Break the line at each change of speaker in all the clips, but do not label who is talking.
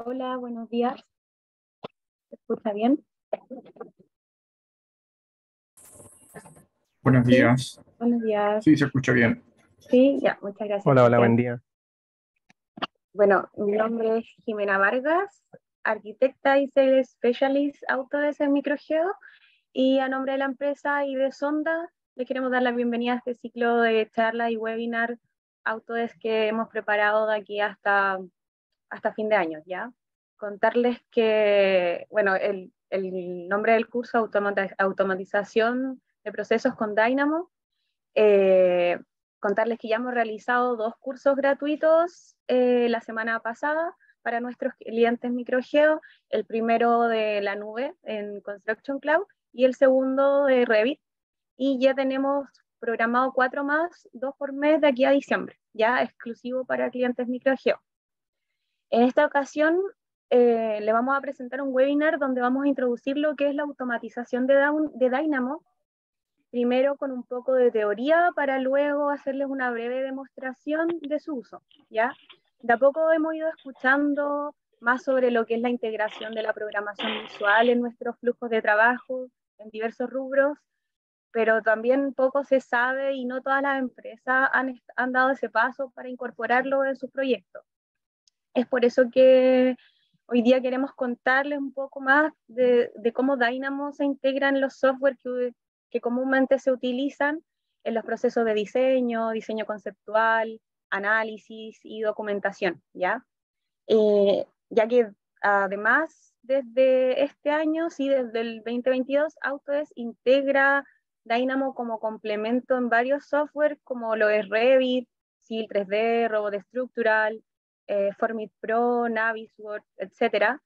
Hola, buenos días. ¿Se escucha bien?
Buenos
Sí,
días.
buenos días.
Sí, se escucha bien.
Sí, ya, muchas gracias,
Hola, hola, buen
Cristian.
día.
Bueno, mi nombre es Jimena Vargas, arquitecta y Sales Specialist Autodesk en Microgeo, y a nombre de la empresa y de Sonda, les queremos dar la bienvenida a este ciclo de charla y webinar Autodesk que hemos preparado de aquí hasta fin de año, ¿ya? Contarles que, bueno, el nombre del curso Automatización de Procesos con Dynamo. Eh, Contarles que ya hemos realizado 2 cursos gratuitos la semana pasada para nuestros clientes Microgeo, el primero de la nube en Construction Cloud y el segundo de Revit, y ya tenemos programado 4 más, 2 por mes de aquí a diciembre, ya exclusivo para clientes Microgeo. En esta ocasión le vamos a presentar un webinar donde vamos a introducir lo que es la automatización de Dynamo, primero con un poco de teoría para luego hacerles una breve demostración de su uso, ¿ya? De a poco hemos ido escuchando más sobre lo que es la integración de la programación visual en nuestros flujos de trabajo en diversos rubros, pero también poco se sabe y no todas las empresas han dado ese paso para incorporarlo en sus proyectos. Es por eso que hoy día queremos contarles un poco más de cómo Dynamo se integra en los software que comúnmente se utilizan en los procesos de diseño conceptual, análisis y documentación, ¿ya? Ya que además desde este año, sí, desde el 2022, Autodesk integra Dynamo como complemento en varios software como lo es Revit, Civil 3D, Robot Structural, Formit Pro, Navisworks, etcétera.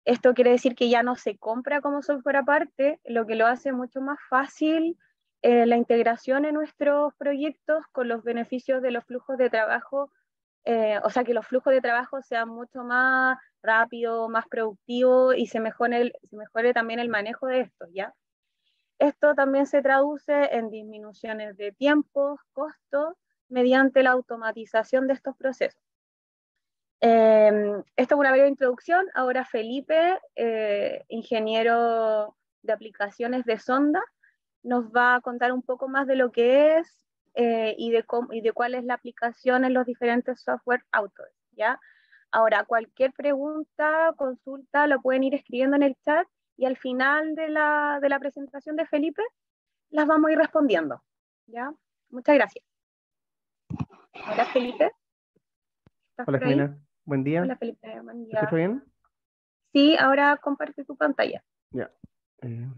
Esto quiere decir que ya no se compra como software aparte, lo que lo hace mucho más fácil la integración en nuestros proyectos con los beneficios de los flujos de trabajo, o sea, que los flujos de trabajo sean mucho más rápidos, más productivos y se mejore también el manejo de esto, ¿ya? Esto también se traduce en disminuciones de tiempos, costos, mediante la automatización de estos procesos. Esto es una breve introducción. Ahora Felipe, ingeniero de aplicaciones de Sonda, nos va a contar un poco más de lo que es y de cuál es la aplicación en los diferentes software Autodesk, ¿ya? Ahora, cualquier pregunta, consulta, lo pueden ir escribiendo en el chat y al final de la presentación de Felipe las vamos a ir respondiendo, ¿ya? Muchas gracias. Hola Felipe, ¿estás
Hola,
por ahí?
Jimena, buen día.
Hola Felipe, buen
¿Se escucha
día.
bien?
Sí, ahora comparte tu pantalla.
Ya. Eh,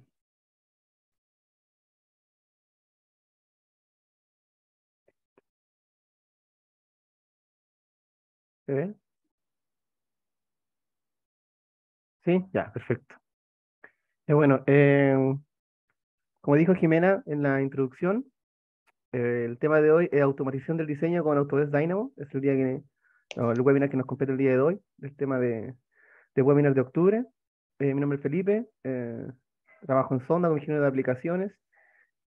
¿Se ve? Sí, ya, perfecto. Bueno, como dijo Jimena en la introducción, el tema de hoy es automatización del diseño con Autodesk Dynamo. Es el día no, el webinar que nos compete el día de hoy, el tema de webinar de octubre. Mi nombre es Felipe, trabajo en Sonda como ingeniero de aplicaciones.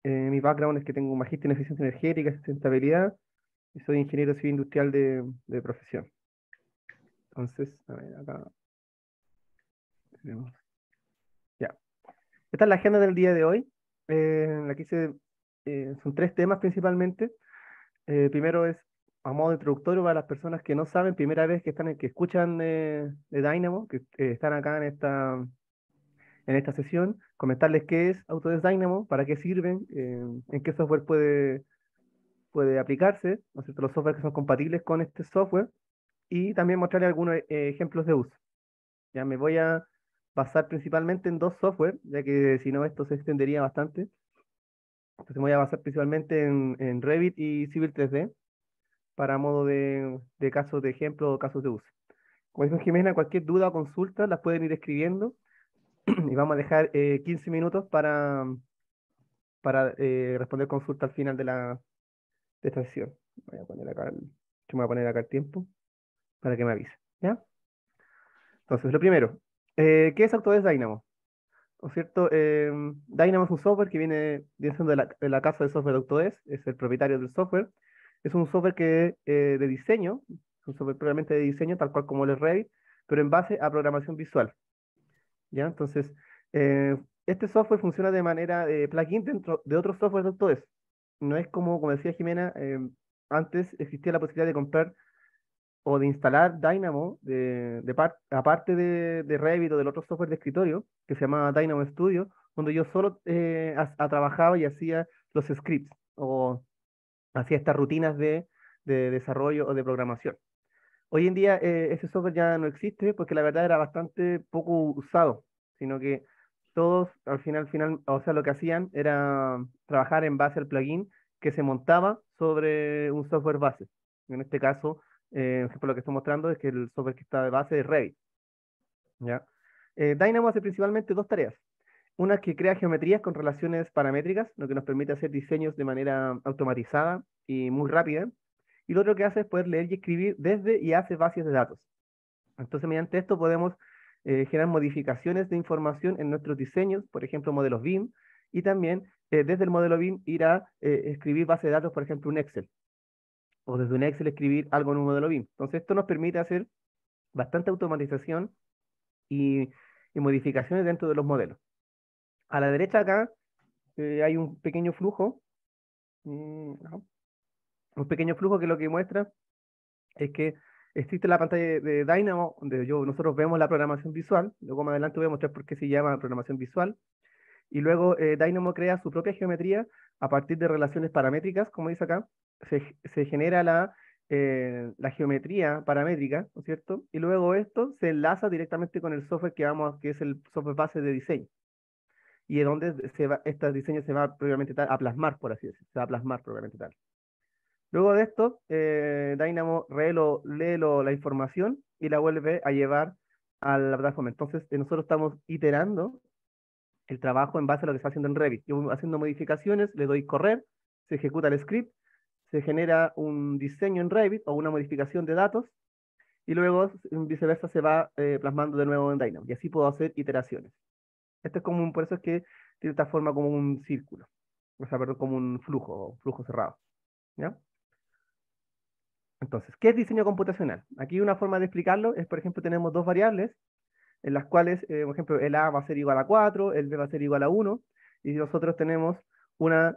Mi background es que tengo un magíster en eficiencia energética y sustentabilidad y soy ingeniero civil industrial de profesión. Entonces, a ver, acá tenemos. Ya. Esta es la agenda del día de hoy. Aquí son 3 temas principalmente. Primero es a modo introductorio para las personas que no saben, primera vez que escuchan de Dynamo, que están acá en esta sesión, comentarles qué es Autodesk Dynamo, para qué sirven, en qué software puede aplicarse, ¿no es cierto? Los softwares que son compatibles con este software, y también mostrarles algunos ejemplos de uso. Ya me voy a basar principalmente en 2 software, ya que si no esto se extendería bastante. Entonces me voy a basar principalmente en Revit y Civil 3D para modo de casos de ejemplo o casos de uso. Como dijo Jimena, cualquier duda o consulta las pueden ir escribiendo y vamos a dejar 15 minutos para responder consulta al final de esta sesión. Yo me voy a poner acá el tiempo para que me avise. ¿Ya? Entonces, lo primero, ¿qué es Autodesk Dynamo? ¿No es cierto? Dynamo es un software que viene siendo de la casa de software de Autodesk, es el propietario del software. Es un software de diseño, es un software puramente de diseño, tal cual como el Revit, pero en base a programación visual. ¿Ya? Entonces, este software funciona de manera de plugin dentro de otros software de Autodesk. No es como decía Jimena, antes existía la posibilidad de comprar o de instalar Dynamo aparte de Revit o del otro software de escritorio que se llama Dynamo Studio, donde yo solo trabajaba y hacía los scripts o hacía estas rutinas de desarrollo o de programación. Hoy en día ese software ya no existe porque la verdad era bastante poco usado, sino que todos al final, o sea, lo que hacían era trabajar en base al plugin que se montaba sobre un software base. En este caso, por ejemplo, lo que estoy mostrando es que el software que está de base es Revit, ¿ya? Dynamo hace principalmente dos tareas. Una es que crea geometrías con relaciones paramétricas, lo que nos permite hacer diseños de manera automatizada y muy rápida. Y lo otro que hace es poder leer y escribir desde y hace bases de datos. Entonces, mediante esto podemos generar modificaciones de información en nuestros diseños, por ejemplo, modelos BIM, y también desde el modelo BIM ir a escribir base de datos, por ejemplo, un Excel, o desde un Excel escribir algo en un modelo BIM. Entonces, esto nos permite hacer bastante automatización y, y modificaciones dentro de los modelos. A la derecha acá hay un pequeño flujo, ajá, un pequeño flujo que lo que muestra es que existe la pantalla de Dynamo, donde nosotros vemos la programación visual, luego más adelante voy a mostrar por qué se llama programación visual, y luego Dynamo crea su propia geometría a partir de relaciones paramétricas, como dice acá, se genera la geometría paramétrica, ¿no es cierto? Y luego esto se enlaza directamente con el software que es el software base de diseño, y es donde este diseño se va propiamente tal a plasmar, por así decirlo, se va a plasmar propiamente tal. Luego de esto, Dynamo la información y la vuelve a llevar a la plataforma. Entonces, nosotros estamos iterando el trabajo en base a lo que está haciendo en Revit. Yo voy haciendo modificaciones, le doy correr, se ejecuta el script, se genera un diseño en Revit o una modificación de datos y luego viceversa se va plasmando de nuevo en Dynamo. Y así puedo hacer iteraciones. Esto es por eso es que tiene esta forma como un círculo, o sea, perdón, como un flujo cerrado. ¿Ya? Entonces, ¿qué es diseño computacional? Aquí una forma de explicarlo es, por ejemplo, tenemos dos variables en las cuales, por ejemplo, el A va a ser igual a 4, el B va a ser igual a 1, y nosotros tenemos una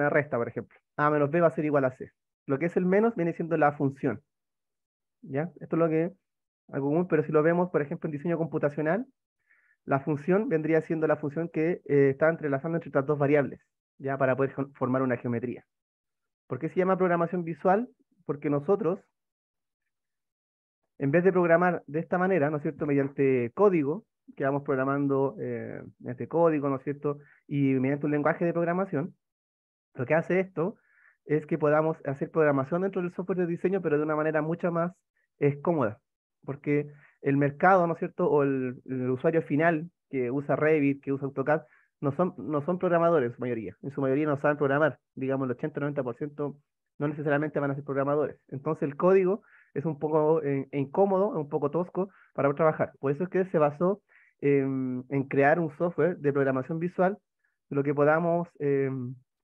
resta, por ejemplo. A menos B va a ser igual a C. Lo que es el menos viene siendo la función, ¿ya? Esto es lo que algo común, pero si lo vemos, por ejemplo, en diseño computacional, la función vendría siendo la función que está entrelazando entre estas dos variables, ¿ya? Para poder formar una geometría. ¿Por qué se llama programación visual? Porque nosotros en vez de programar de esta manera, ¿no es cierto?, mediante código, que vamos programando mediante código, ¿no es cierto?, y mediante un lenguaje de programación, lo que hace esto es que podamos hacer programación dentro del software de diseño, pero de una manera mucho más cómoda, porque el mercado, ¿no es cierto?, o el usuario final que usa Revit, que usa AutoCAD, no son programadores, en su mayoría no saben programar, digamos el 80-90% no necesariamente van a ser programadores. Entonces el código es un poco incómodo, un poco tosco para poder trabajar. Por eso es que se basó en crear un software de programación visual, de lo que podamos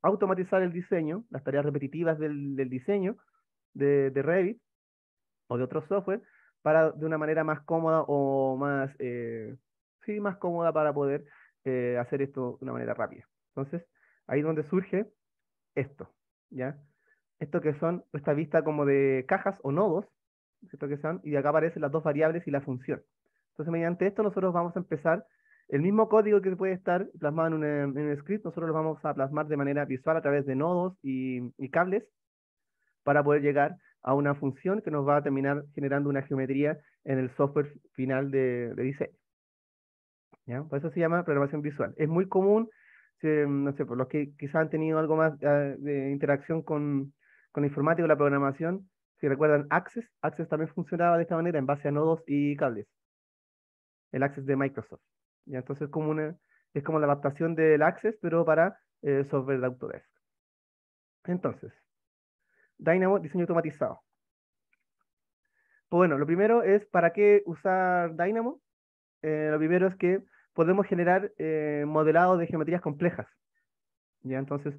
automatizar el diseño, las tareas repetitivas del diseño de Revit o de otro software, para de una manera más cómoda o sí, más cómoda para poder hacer esto de una manera rápida. Entonces, ahí es donde surge esto, ¿ya? Esto que son, esta vista como de cajas o nodos, ¿cierto que son? Y de acá aparecen las dos variables y la función. Entonces, mediante esto nosotros vamos a empezar el mismo código que puede estar plasmado en un script, nosotros lo vamos a plasmar de manera visual a través de nodos y cables para poder llegar a una función que nos va a terminar generando una geometría en el software final de diseño. ¿Ya? Por eso se llama programación visual. Es muy común, no sé, por los que quizás han tenido algo más de interacción con la informática o la programación, si recuerdan Access también funcionaba de esta manera en base a nodos y cables, el Access de Microsoft. ¿Ya? Entonces es como la adaptación del Access, pero para software de Autodesk. Entonces, Dynamo, diseño automatizado. Pues bueno, lo primero es, ¿para qué usar Dynamo? Lo primero es que podemos generar modelado de geometrías complejas. ¿Ya? Entonces,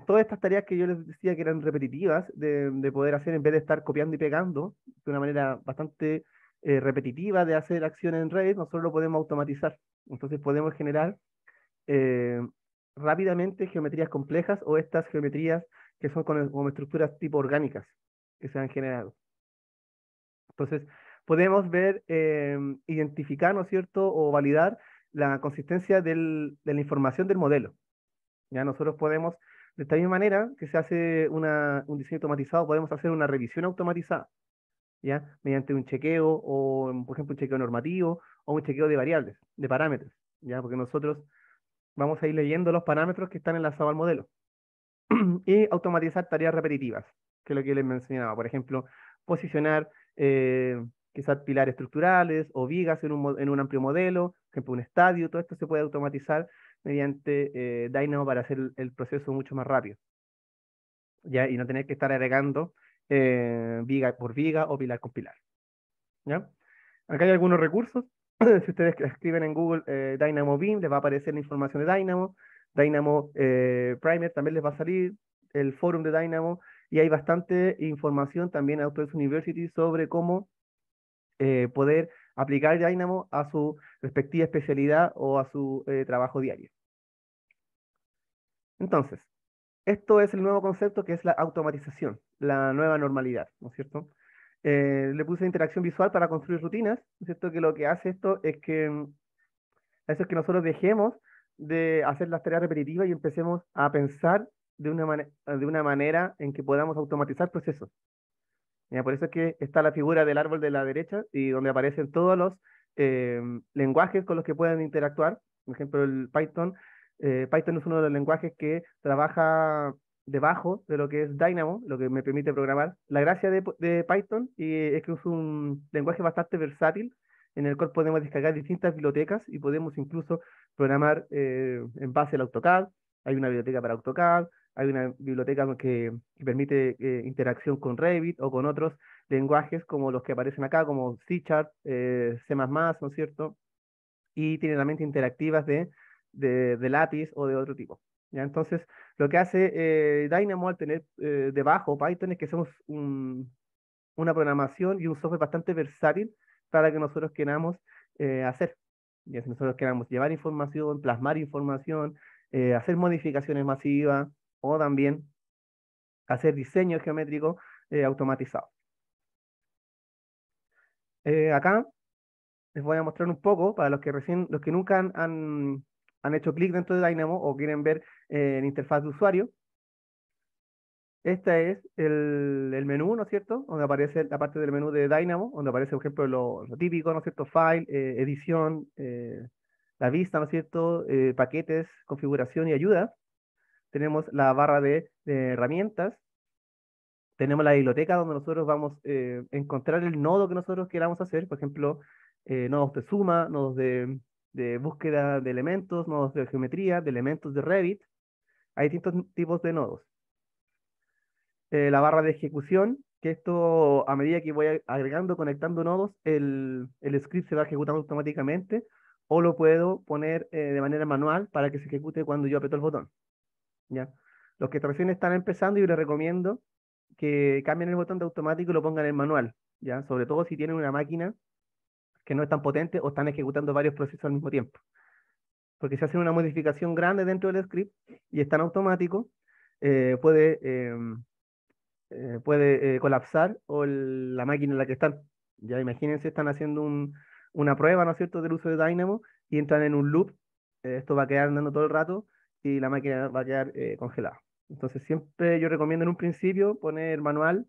todas estas tareas que yo les decía que eran repetitivas de poder hacer en vez de estar copiando y pegando de una manera bastante repetitiva de hacer acciones en Revit, nosotros lo podemos automatizar. Entonces podemos generar eh, rápidamente geometrías complejas o estas geometrías que son como estructuras tipo orgánicas que se han generado. Entonces, podemos ver, identificar, ¿no es cierto?, o validar la consistencia de la información del modelo. Ya nosotros podemos, de esta misma manera que se hace un diseño automatizado, podemos hacer una revisión automatizada, ¿ya? Mediante un chequeo o, por ejemplo, un chequeo normativo o un chequeo de variables, de parámetros, ¿ya? Porque nosotros vamos a ir leyendo los parámetros que están enlazados al modelo y automatizar tareas repetitivas, que es lo que les mencionaba. Por ejemplo, posicionar quizás pilares estructurales o vigas en un amplio modelo, por ejemplo, un estadio, todo esto se puede automatizar mediante Dynamo para hacer el proceso mucho más rápido, ¿ya? Y no tener que estar agregando viga por viga o pilar con pilar, ¿ya? Acá hay algunos recursos. Si ustedes escriben en Google Dynamo Beam, les va a aparecer la información de Dynamo. Dynamo Primer también les va a salir, el forum de Dynamo, y hay bastante información también en Autodesk University sobre cómo poder aplicar Dynamo a su respectiva especialidad o a su trabajo diario. Entonces, esto es el nuevo concepto que es la automatización, la nueva normalidad, ¿no es cierto? Le puse interacción visual para construir rutinas, ¿no es cierto? Que lo que hace esto es que eso es que nosotros dejemos de hacer las tareas repetitivas y empecemos a pensar de una manera en que podamos automatizar procesos. Ya, por eso es que está la figura del árbol de la derecha y donde aparecen todos los eh, lenguajes con los que pueden interactuar. Por ejemplo, el Python. Python es uno de los lenguajes que trabaja debajo de lo que es Dynamo, lo que me permite programar. La gracia de Python es que es un lenguaje bastante versátil en el cual podemos descargar distintas bibliotecas y podemos incluso programar en base al AutoCAD. Hay una biblioteca para AutoCAD, hay una biblioteca que permite interacción con Revit o con otros lenguajes como los que aparecen acá, como C#, C++, ¿no es cierto? Y tiene herramientas interactivas de lápiz o de otro tipo. ¿Ya? Entonces, lo que hace Dynamo al tener debajo Python es que hacemos una programación y un software bastante versátil para que nosotros queramos hacer. Y si nosotros queramos llevar información, plasmar información, hacer modificaciones masivas o también hacer diseño geométrico automatizado. Acá les voy a mostrar un poco para los que nunca han hecho clic dentro de Dynamo o quieren ver la interfaz de usuario. Este es el menú, ¿no es cierto? Donde aparece la parte del menú de Dynamo, donde aparece, por ejemplo, lo típico, ¿no es cierto? File, edición, la vista, ¿no es cierto? Paquetes, configuración y ayuda. Tenemos la barra de herramientas. Tenemos la biblioteca donde nosotros vamos a encontrar el nodo que nosotros queramos hacer. Por ejemplo, nodos de suma, nodos de búsqueda de elementos, nodos de geometría, de elementos de Revit. Hay distintos tipos de nodos. La barra de ejecución, que esto a medida que voy agregando, conectando nodos, el script se va ejecutando automáticamente o lo puedo poner de manera manual para que se ejecute cuando yo aprieto el botón. ¿Ya? Los que recién están empezando, yo les recomiendo que cambien el botón de automático y lo pongan en manual, ¿ya? Sobre todo si tienen una máquina que no es tan potente o están ejecutando varios procesos al mismo tiempo. Porque si hacen una modificación grande dentro del script y es tan automático, eh, puede puede colapsar la máquina en la que están. Ya imagínense, están haciendo una prueba, ¿no es cierto?, del uso de Dynamo y entran en un loop. Esto va a quedar andando todo el rato y la máquina va a quedar congelada. Entonces, siempre yo recomiendo en un principio poner manual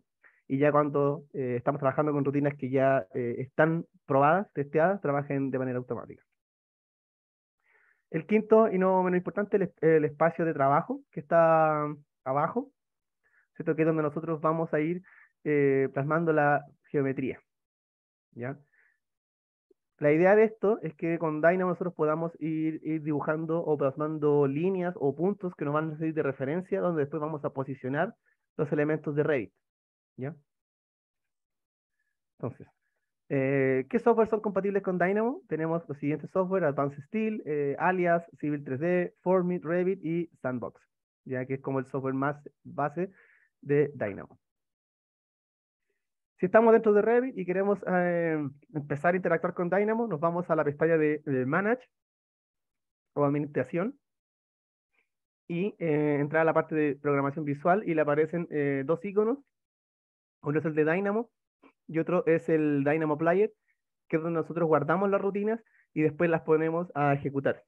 y ya cuando estamos trabajando con rutinas que ya están probadas, testeadas, trabajen de manera automática. El quinto y no menos importante, el espacio de trabajo que está abajo, ¿cierto? Que es donde nosotros vamos a ir plasmando la geometría, ¿ya? La idea de esto es que con Dynamo nosotros podamos ir dibujando o plasmando líneas o puntos que nos van a servir de referencia, donde después vamos a posicionar los elementos de Revit, ¿ya? Entonces, ¿qué software son compatibles con Dynamo? Tenemos los siguientes software: Advanced Steel, Alias, Civil 3D, Formit, Revit y Sandbox, ya que es como el software más base de Dynamo. Si estamos dentro de Revit y queremos empezar a interactuar con Dynamo, nos vamos a la pestaña de Manage o Administración y entrar a la parte de programación visual y le aparecen dos iconos. Uno es el de Dynamo y otro es el Dynamo Player, que es donde nosotros guardamos las rutinas y después las ponemos a ejecutar.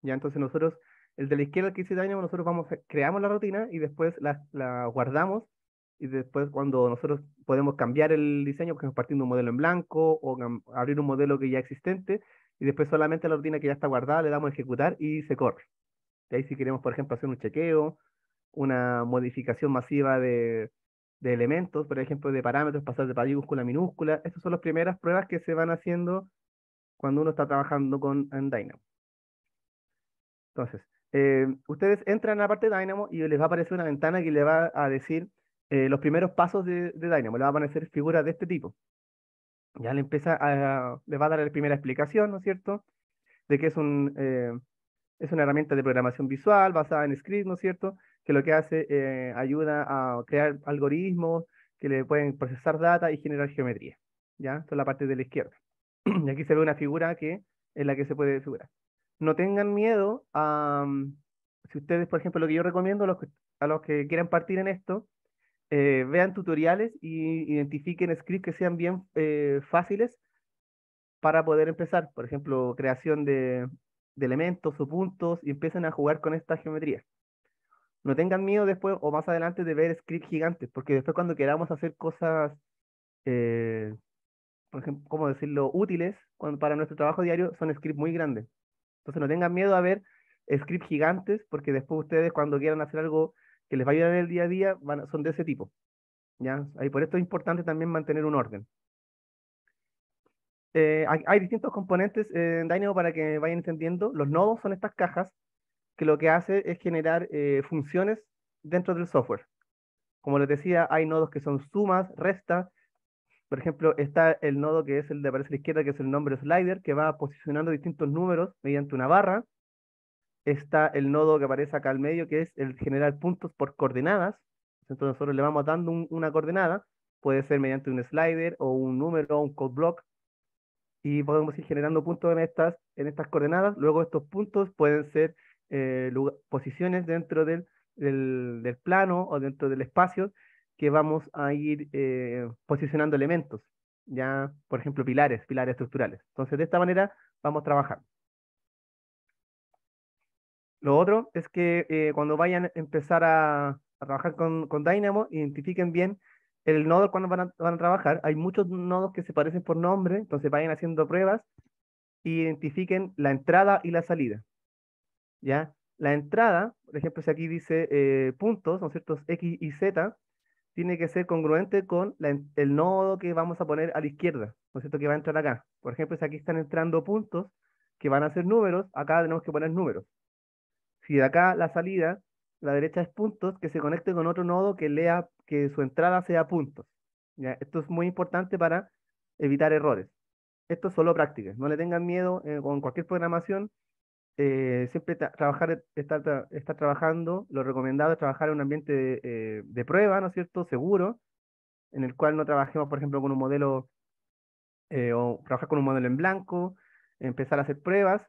Ya, entonces nosotros, el de la izquierda que dice Dynamo, nosotros creamos la rutina y después la guardamos y después cuando nosotros podemos cambiar el diseño, porque partiendo un modelo en blanco o abrir un modelo que ya existente y después solamente la rutina que ya está guardada le damos a ejecutar y se corre. Y ahí si queremos, por ejemplo, hacer un chequeo, una modificación masiva de elementos, por ejemplo, de parámetros, pasar de mayúscula a minúscula, estas son las primeras pruebas que se van haciendo cuando uno está trabajando en Dynamo. Entonces, ustedes entran a la parte de Dynamo y les va a aparecer una ventana que le va a decir los primeros pasos de Dynamo. Le va a aparecer figuras de este tipo. Ya le va a dar la primera explicación, ¿no es cierto? De que es una herramienta de programación visual basada en script, ¿no es cierto? Que lo que hace ayuda a crear algoritmos que le pueden procesar data y generar geometría. ¿Ya? Esto es la parte de la izquierda. Y aquí se ve una figura en la que se puede figurar. No tengan miedo si ustedes, por ejemplo, lo que yo recomiendo a los que quieran partir en esto, vean tutoriales y identifiquen scripts que sean bien fáciles para poder empezar. Por ejemplo, creación de elementos o puntos y empiecen a jugar con esta geometría. No tengan miedo después o más adelante de ver scripts gigantes, porque después cuando queramos hacer cosas, eh, por ejemplo, ¿cómo decirlo?, útiles para nuestro trabajo diario, son scripts muy grandes. Entonces no tengan miedo a ver scripts gigantes, porque después ustedes cuando quieran hacer algo que les va a ayudar en el día a día, son de ese tipo. ¿Ya? Ahí por esto es importante también mantener un orden. Hay distintos componentes en Dynamo para que vayan entendiendo. Los nodos son estas cajas que lo que hace es generar funciones dentro del software. Como les decía, hay nodos que son sumas, restas. Por ejemplo, está el nodo que es el de aparece a la izquierda, que es el nombre slider, que va posicionando distintos números mediante una barra. Está el nodo que aparece acá al medio, que es el generar puntos por coordenadas. Entonces nosotros le vamos dando una coordenada, puede ser mediante un slider o un número o un code block, y podemos ir generando puntos en estas coordenadas. Luego estos puntos pueden ser posiciones dentro del plano o dentro del espacio que vamos a ir posicionando elementos, ya, por ejemplo, pilares estructurales. Entonces, de esta manera vamos a trabajar. Lo otro es que cuando vayan a empezar a trabajar con Dynamo, identifiquen bien el nodo cuando van a trabajar. Hay muchos nodos que se parecen por nombre, entonces vayan haciendo pruebas y identifiquen la entrada y la salida. ¿Ya? La entrada, por ejemplo, si aquí dice puntos, ¿no es cierto? X y Z, tiene que ser congruente con el nodo que vamos a poner a la izquierda, ¿no es cierto? Que va a entrar acá. Por ejemplo, si aquí están entrando puntos que van a ser números, acá tenemos que poner números. Si de acá la salida, la derecha es puntos, que se conecte con otro nodo que lea que su entrada sea puntos. ¿Ya? Esto es muy importante para evitar errores. Esto es solo práctica, no le tengan miedo con cualquier programación. Siempre estar trabajando, lo recomendado es trabajar en un ambiente de prueba, ¿no es cierto? Seguro, en el cual no trabajemos, por ejemplo, con un modelo o trabajar con un modelo en blanco, empezar a hacer pruebas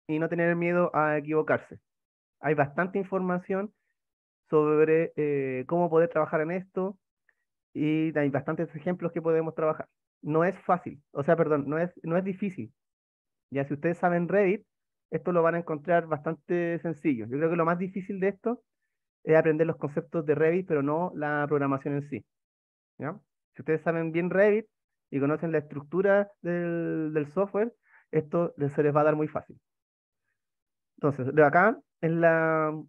y no tener miedo a equivocarse. Hay bastante información sobre cómo poder trabajar en esto y hay bastantes ejemplos que podemos trabajar. No es fácil, o sea, perdón, no es difícil. Ya si ustedes saben Revit, esto lo van a encontrar bastante sencillo. Yo creo que lo más difícil de esto es aprender los conceptos de Revit, pero no la programación en sí. ¿Ya? Si ustedes saben bien Revit y conocen la estructura del software, se les va a dar muy fácil. Entonces, de acá, en la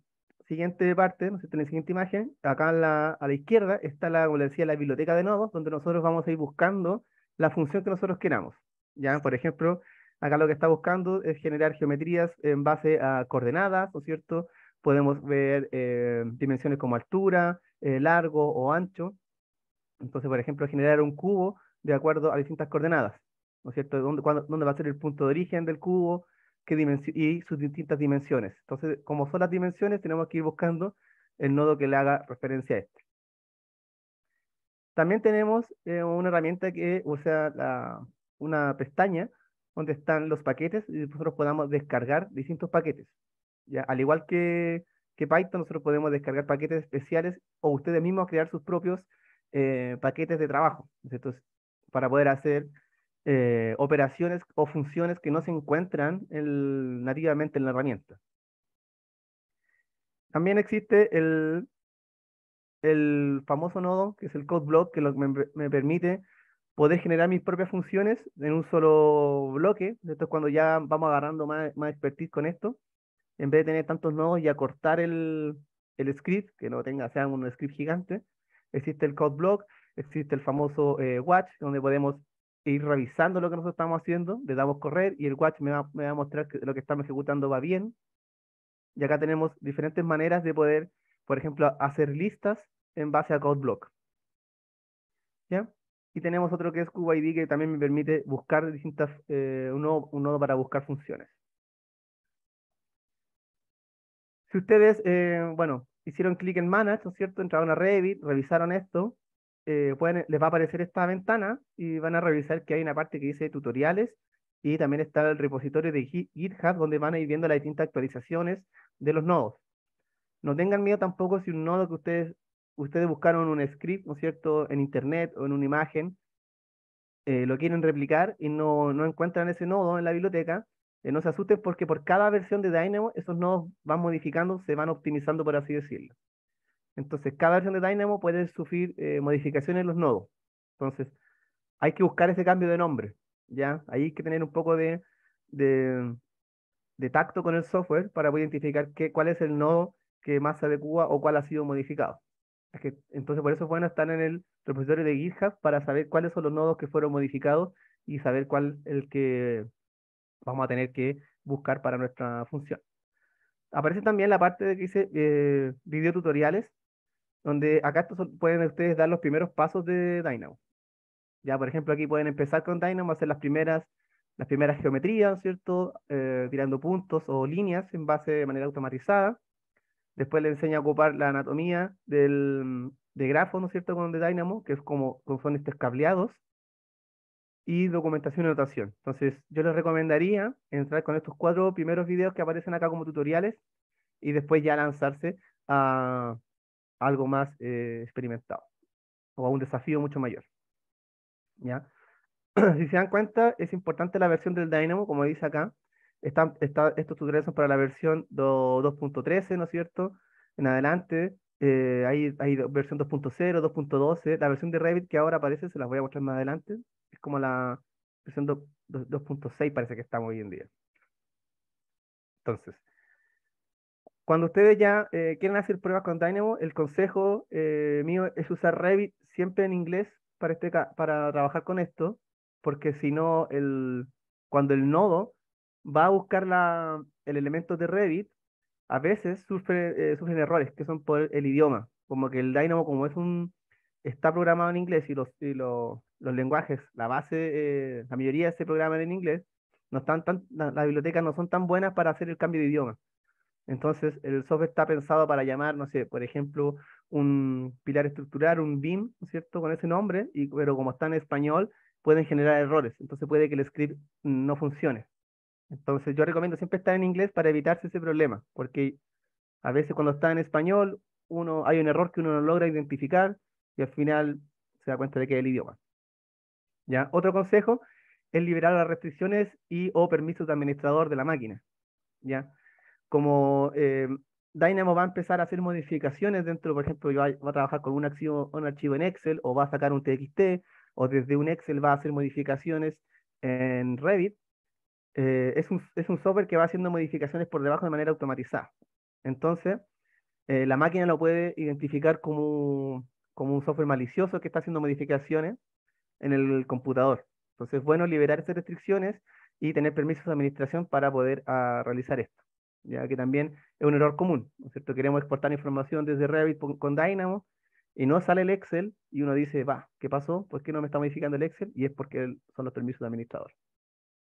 siguiente parte, ¿no es cierto? En la siguiente imagen, acá a la izquierda está como les decía, la biblioteca de nodos, donde nosotros vamos a ir buscando la función que nosotros queramos. ¿Ya? Por ejemplo, acá lo que está buscando es generar geometrías en base a coordenadas, ¿no es cierto? Podemos ver dimensiones como altura, largo o ancho. Entonces, por ejemplo, generar un cubo de acuerdo a distintas coordenadas, ¿no es cierto? ¿Dónde va a ser el punto de origen del cubo? Y sus distintas dimensiones. Entonces, como son las dimensiones, tenemos que ir buscando el nodo que le haga referencia a este. También tenemos una herramienta que usa una pestaña donde están los paquetes y nosotros podamos descargar distintos paquetes. ¿Ya? Al igual que Python, nosotros podemos descargar paquetes especiales o ustedes mismos crear sus propios paquetes de trabajo. Entonces, para poder hacer operaciones o funciones que no se encuentran nativamente en la herramienta. También existe el famoso nodo, que es el code block, que me permite poder generar mis propias funciones en un solo bloque. Esto es cuando ya vamos agarrando más expertise con esto, en vez de tener tantos nodos y acortar el script, que no tenga, sea un script gigante. Existe el code block, existe el famoso watch, donde podemos ir revisando lo que nosotros estamos haciendo, le damos correr y el watch me va a mostrar que lo que estamos ejecutando va bien. Y acá tenemos diferentes maneras de poder, por ejemplo, hacer listas en base a code block. ¿Ya? Y tenemos otro que es QID que también me permite buscar un nodo para buscar funciones. Si ustedes, bueno, hicieron clic en Manage, ¿no es cierto? Entraron a Revit, revisaron esto, les va a aparecer esta ventana y van a revisar que hay una parte que dice tutoriales y también está el repositorio de GitHub donde van a ir viendo las distintas actualizaciones de los nodos. No tengan miedo tampoco si un nodo que ustedes buscaron un script, ¿no es cierto?, en internet o en una imagen, lo quieren replicar y no encuentran ese nodo en la biblioteca, no se asusten porque por cada versión de Dynamo esos nodos van modificando, se van optimizando, por así decirlo. Entonces, cada versión de Dynamo puede sufrir modificaciones en los nodos. Entonces, hay que buscar ese cambio de nombre, ¿ya? Ahí hay que tener un poco de, de tacto con el software para poder identificar cuál es el nodo que más se adecua o cuál ha sido modificado. Entonces, por eso es bueno estar en el repositorio de GitHub para saber cuáles son los nodos que fueron modificados y saber cuál es el que vamos a tener que buscar para nuestra función. Aparece también la parte de que dice video tutoriales, donde acá pueden ustedes dar los primeros pasos de Dynamo. Ya, por ejemplo, aquí pueden empezar con Dynamo, hacer las primeras geometrías, ¿cierto? Tirando puntos o líneas en base de manera automatizada. Después le enseña a ocupar la anatomía de grafo, ¿no es cierto?, con de Dynamo, que es como son estos cableados, y documentación y notación. Entonces, yo les recomendaría entrar con estos 4 primeros videos que aparecen acá como tutoriales y después ya lanzarse a algo más experimentado o a un desafío mucho mayor. ¿Ya? Si se dan cuenta, es importante la versión del Dynamo, como dice acá. Estos tutoriales son para la versión 2.13, ¿no es cierto? En adelante, hay versión 2.0, 2.12. La versión de Revit que ahora aparece, se las voy a mostrar más adelante. Es como la versión 2.6 parece que estamos hoy en día. Entonces, cuando ustedes ya quieren hacer pruebas con Dynamo, el consejo mío es usar Revit siempre en inglés para trabajar con esto, porque si no, cuando el nodo va a buscar el elemento de Revit, a veces sufren errores que son por el idioma, como que el Dynamo, como está programado en inglés y los lenguajes, la base, la mayoría se programan en inglés, no están las bibliotecas no son tan buenas para hacer el cambio de idioma. Entonces, el software está pensado para llamar, no sé, por ejemplo, un pilar estructural, un BIM, ¿no es cierto?, con ese nombre, pero como está en español, pueden generar errores. Entonces puede que el script no funcione. Entonces, yo recomiendo siempre estar en inglés para evitarse ese problema, porque a veces cuando está en español, hay un error que uno no logra identificar y al final se da cuenta de que es el idioma. ¿Ya? Otro consejo es liberar las restricciones y o permisos de administrador de la máquina. ¿Ya? Como Dynamo va a empezar a hacer modificaciones dentro, por ejemplo, va a trabajar con un archivo en Excel o va a sacar un TXT o desde un Excel va a hacer modificaciones en Revit, es un software que va haciendo modificaciones por debajo de manera automatizada. Entonces, la máquina lo puede identificar como un software malicioso que está haciendo modificaciones en el computador. Entonces, es bueno liberar esas restricciones y tener permisos de administración para poder realizar esto, ya que también es un error común, ¿no es cierto? Queremos exportar información desde Revit con Dynamo y no sale el Excel y uno dice, va, ¿qué pasó? ¿Por qué no me está modificando el Excel? Y es porque son los permisos de administrador,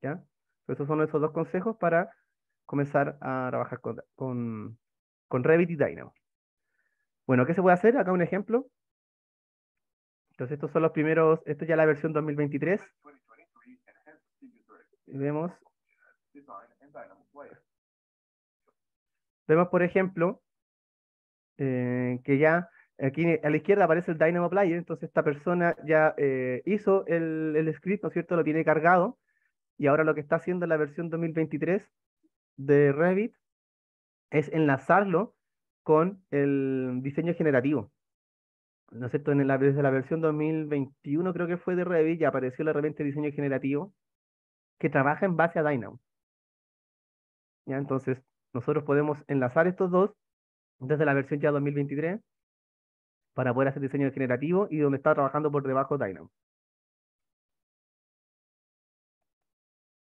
¿ya? Esos son esos 2 consejos para comenzar a trabajar con Revit y Dynamo. Bueno, ¿qué se puede hacer? Acá un ejemplo. Entonces estos son los primeros, esto es ya la versión 2023. Y vemos por ejemplo, que ya aquí a la izquierda aparece el Dynamo Player, entonces esta persona ya hizo el script, ¿no es cierto? Lo tiene cargado, y ahora lo que está haciendo la versión 2023 de Revit es enlazarlo con el diseño generativo. ¿No es cierto? Desde la versión 2021 creo que fue de Revit, ya apareció la herramienta de diseño generativo que trabaja en base a Dynamo. ¿Ya? Entonces, nosotros podemos enlazar estos dos desde la versión ya 2023 para poder hacer diseño generativo y donde está trabajando por debajo Dynamo.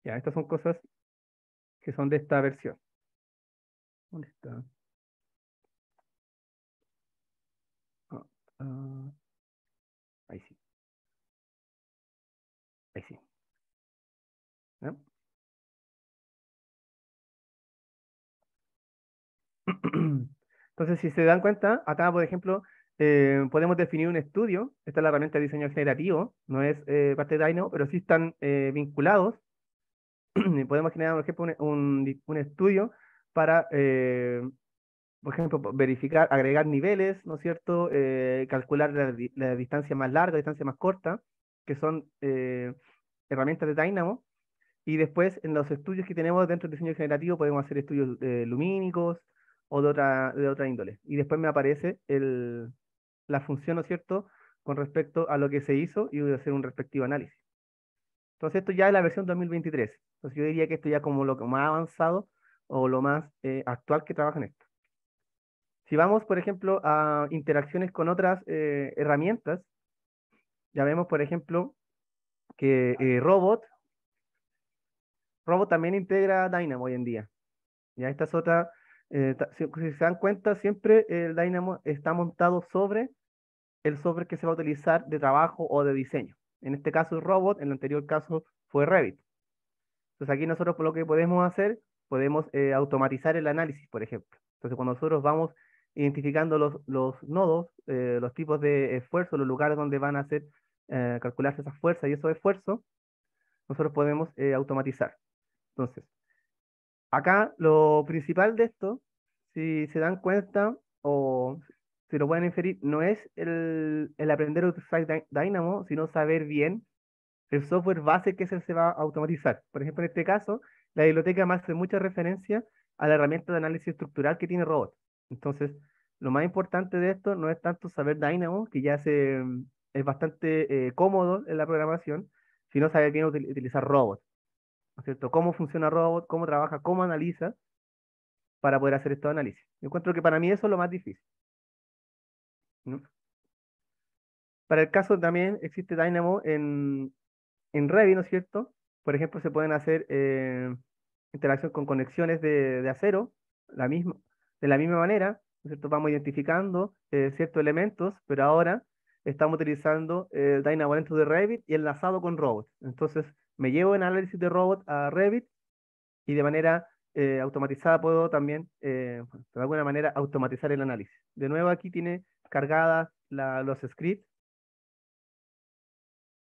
Ya, estas son cosas que son de esta versión. ¿Dónde está? Ah, ah, ahí sí, ahí sí. ¿Ya? Entonces, si se dan cuenta, acá, por ejemplo, podemos definir un estudio. Esta es la herramienta de diseño generativo, no es parte de Dynamo, pero sí están vinculados. Y podemos generar, por ejemplo, un estudio para, por ejemplo, verificar, agregar niveles, ¿no es cierto? Calcular la distancia más larga, distancia más corta, que son herramientas de Dynamo. Y después, en los estudios que tenemos dentro del diseño generativo, podemos hacer estudios lumínicos o de otra índole. Y después me aparece la función, ¿no es cierto?, con respecto a lo que se hizo y voy a hacer un respectivo análisis. Entonces, esto ya es la versión 2023. Entonces, yo diría que esto ya como lo más avanzado o lo más actual que trabaja en esto. Si vamos, por ejemplo, a interacciones con otras herramientas, ya vemos, por ejemplo, que Robot también integra Dynamo hoy en día. Ya esta es otra, si se dan cuenta, siempre el Dynamo está montado sobre el software que se va a utilizar de trabajo o de diseño. En este caso es Robot, en el anterior caso fue Revit. Entonces aquí nosotros por lo que podemos hacer, podemos automatizar el análisis, por ejemplo. Entonces cuando nosotros vamos identificando los nodos, los tipos de esfuerzo, los lugares donde van a hacer calcularse esas fuerzas y esos esfuerzos, nosotros podemos automatizar. Entonces, acá lo principal de esto, si se dan cuenta o si lo pueden inferir, no es el aprender a utilizar Dynamo, sino saber bien el software base que se va a automatizar. Por ejemplo, en este caso, la biblioteca me hace mucha referencia a la herramienta de análisis estructural que tiene Robot. Entonces, lo más importante de esto no es tanto saber Dynamo, que ya es bastante cómodo en la programación, sino saber bien utilizar Robot, ¿no es cierto? Cómo funciona Robot, cómo trabaja, cómo analiza para poder hacer estos análisis. Yo encuentro que para mí eso es lo más difícil, ¿no? Para el caso también existe Dynamo en Revit, ¿no es cierto? Por ejemplo, se pueden hacer interacción con conexiones de acero, de la misma manera, ¿no es cierto? Vamos identificando ciertos elementos, pero ahora estamos utilizando Dynamo dentro de Revit y enlazado con Robot. Entonces, me llevo el análisis de Robot a Revit y de manera automatizada puedo también, de alguna manera, automatizar el análisis. De nuevo, aquí tiene cargadas los scripts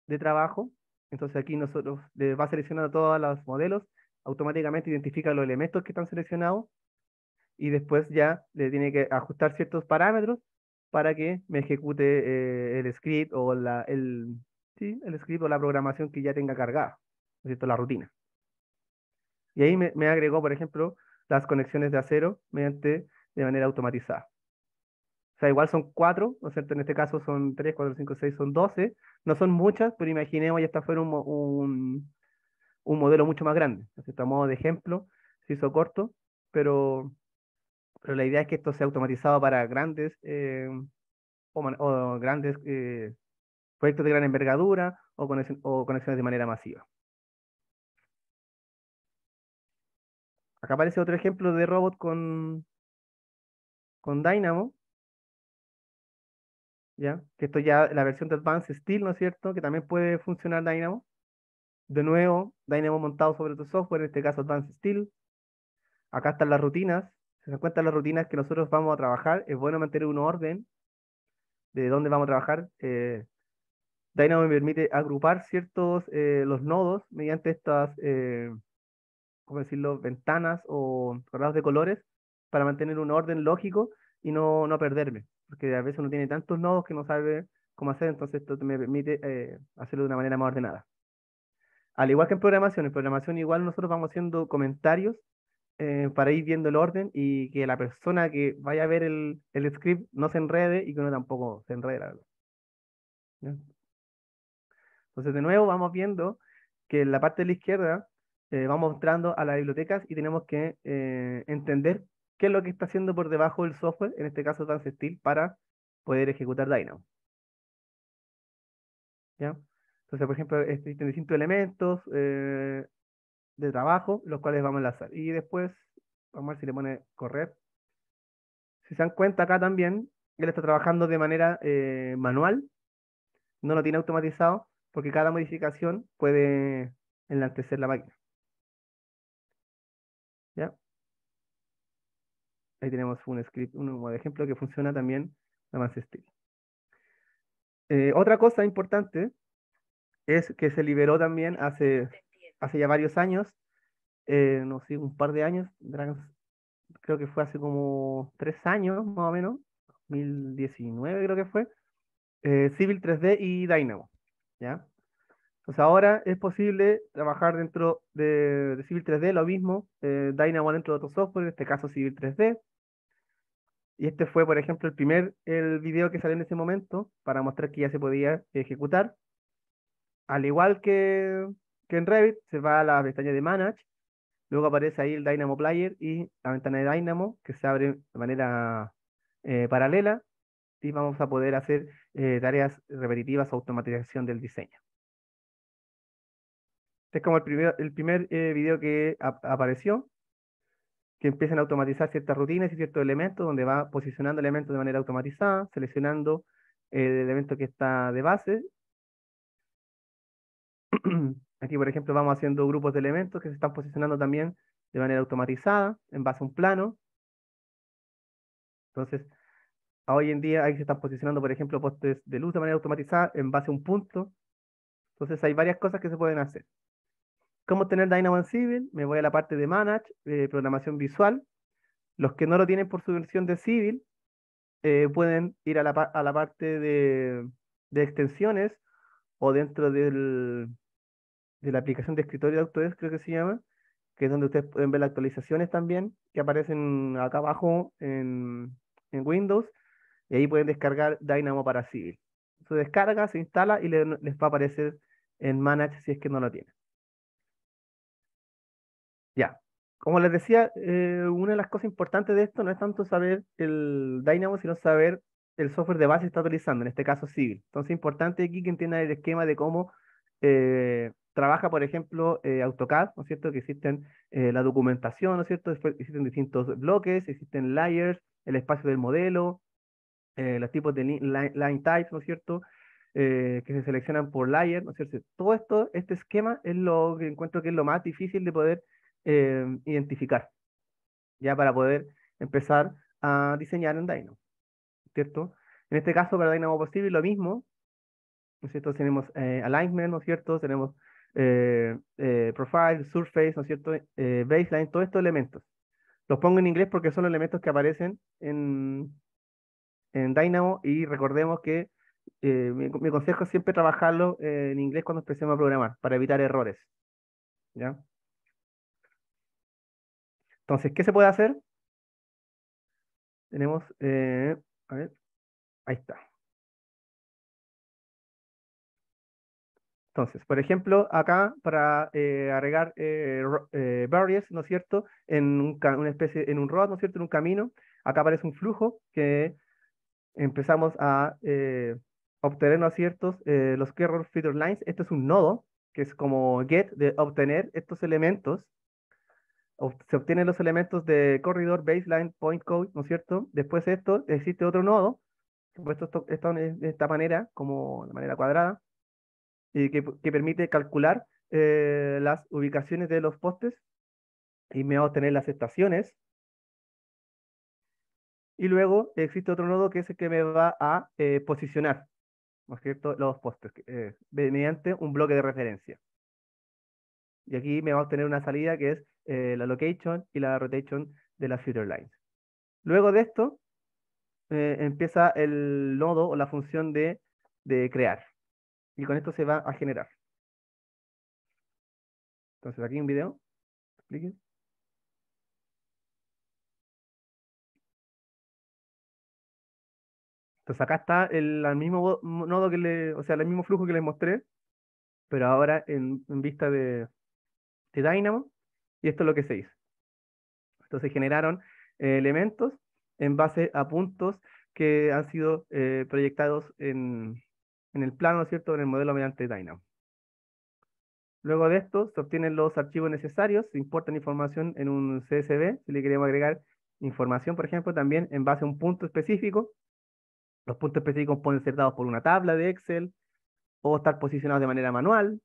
de trabajo. Entonces aquí nosotros va seleccionando todos los modelos, automáticamente identifica los elementos que están seleccionados y después ya le tiene que ajustar ciertos parámetros para que me ejecute el script o sí, el script o la programación que ya tenga cargada, ¿no es cierto? La rutina. Y ahí me agregó, por ejemplo, las conexiones de acero de manera automatizada. O sea, igual son 4, ¿no es cierto? En este caso son 3, 4, 5, 6, son 12. No son muchas, pero imaginemos ya esta fuera un modelo mucho más grande. ¿No es cierto? A modo de ejemplo, se hizo corto, pero, pero la idea es que esto sea automatizado para grandes o grandes proyectos de gran envergadura o conexiones de manera masiva. Acá aparece otro ejemplo de robot con Dynamo, ¿ya? Que esto ya la versión de Advanced Steel, ¿no es cierto? Que también puede funcionar Dynamo. De nuevo, Dynamo montado sobre tu software, en este caso Advanced Steel. Acá están las rutinas. Si se dan cuenta las rutinas que nosotros vamos a trabajar, es bueno mantener un orden de dónde vamos a trabajar. Dynamo me permite agrupar ciertos, los nodos mediante estas, ¿cómo decirlo?, ventanas o cuadrados de colores para mantener un orden lógico y no perderme, porque a veces uno tiene tantos nodos que no sabe cómo hacer, entonces esto me permite hacerlo de una manera más ordenada. Al igual que en programación igual nosotros vamos haciendo comentarios para ir viendo el orden y que la persona que vaya a ver el script no se enrede y que uno tampoco se enrede, la verdad, ¿ya? Entonces, de nuevo, vamos viendo que en la parte de la izquierda vamos mostrando a las bibliotecas y tenemos que entender qué es lo que está haciendo por debajo del software, en este caso TransSteel, para poder ejecutar Dynamo, ¿ya? Entonces, por ejemplo, existen distintos elementos de trabajo, los cuales vamos a enlazar. Y después, vamos a ver si le pone correr. Si se dan cuenta acá también, él está trabajando de manera manual, no lo tiene automatizado, porque cada modificación puede enlantecer la máquina, ¿ya? Ahí tenemos un script, un modo de ejemplo que funciona también la más estilo. Otra cosa importante es que se liberó también hace ya varios años, no sé, un par de años, creo que fue hace como 3 años más o menos, 2019 creo que fue, Civil 3D y Dynamo, ¿ya? Entonces ahora es posible trabajar dentro de Civil 3D, lo mismo, Dynamo dentro de otro software, en este caso Civil 3D. Y este fue, por ejemplo, el video que salió en ese momento para mostrar que ya se podía ejecutar. Al igual que en Revit, se va a la pestaña de Manage, luego aparece ahí el Dynamo Player y la ventana de Dynamo que se abre de manera paralela y vamos a poder hacer tareas repetitivas o automatización del diseño. Este es como el primer video que apareció, que empiezan a automatizar ciertas rutinas y ciertos elementos, donde va posicionando elementos de manera automatizada, seleccionando el elemento que está de base. Aquí, por ejemplo, vamos haciendo grupos de elementos que se están posicionando también de manera automatizada, en base a un plano. Entonces, hoy en día ahí se están posicionando, por ejemplo, postes de luz de manera automatizada en base a un punto. Entonces, hay varias cosas que se pueden hacer. ¿Cómo tener Dynamo en Civil? Me voy a la parte de Manage, programación visual. Los que no lo tienen por su versión de Civil, pueden ir a la parte de extensiones o dentro de la aplicación de escritorio de Autodesk, creo que se llama, que es donde ustedes pueden ver las actualizaciones también, que aparecen acá abajo en Windows, y ahí pueden descargar Dynamo para Civil. Se descarga, se instala y les va a aparecer en Manage si es que no lo tienen. Ya. Como les decía, una de las cosas importantes de esto no es tanto saber el Dynamo, sino saber el software de base que está utilizando, en este caso Civil. Entonces es importante aquí que entiendan el esquema de cómo trabaja, por ejemplo, AutoCAD, ¿no es cierto? Que existen la documentación, ¿no es cierto? Después existen distintos bloques, existen layers, el espacio del modelo, los tipos de line types, ¿no es cierto? Que se seleccionan por layer, ¿no es cierto? Todo esto, este esquema es lo que encuentro que es lo más difícil de poder identificar, ya para poder empezar a diseñar en Dynamo, ¿cierto? En este caso, para Dynamo Possible, lo mismo, ¿no es cierto? Tenemos alignment, ¿no es cierto? Tenemos profile, surface, ¿no es cierto? Baseline, todos estos elementos. Los pongo en inglés porque son elementos que aparecen en Dynamo y recordemos que mi consejo es siempre trabajarlo en inglés cuando empecemos a programar para evitar errores, ¿ya? Entonces, ¿qué se puede hacer? Tenemos, a ver, ahí está. Entonces, por ejemplo, acá para agregar barriers, ¿no es cierto? En una especie, en un road, ¿no es cierto? En un camino, acá aparece un flujo que empezamos a obtener, ¿no es cierto? Los Kernel Feature Lines. Esto es un nodo, que es como get de obtener estos elementos. Se obtienen los elementos de corredor, baseline, point code, ¿no es cierto? Después de esto, existe otro nodo, puesto esto de esta manera, como de manera cuadrada, y que permite calcular las ubicaciones de los postes y me va a obtener las estaciones. Y luego existe otro nodo que es el que me va a posicionar. ¿no es cierto?, los pósters mediante un bloque de referencia. Y aquí me va a obtener una salida que es la location y la rotation de las future lines. Luego de esto, empieza el nodo o la función de crear. Y con esto se va a generar. Entonces aquí un video. Expliquen. Entonces acá está el mismo nodo o sea, el mismo flujo que les mostré, pero ahora en vista de Dynamo. Y esto es lo que se hizo. Entonces generaron elementos en base a puntos que han sido proyectados en el plano, ¿no es cierto?, en el modelo mediante Dynamo. Luego de esto se obtienen los archivos necesarios, se importan información en un CSV, si le queremos agregar información, por ejemplo, también en base a un punto específico. Los puntos específicos pueden ser dados por una tabla de Excel o estar posicionados de manera manual,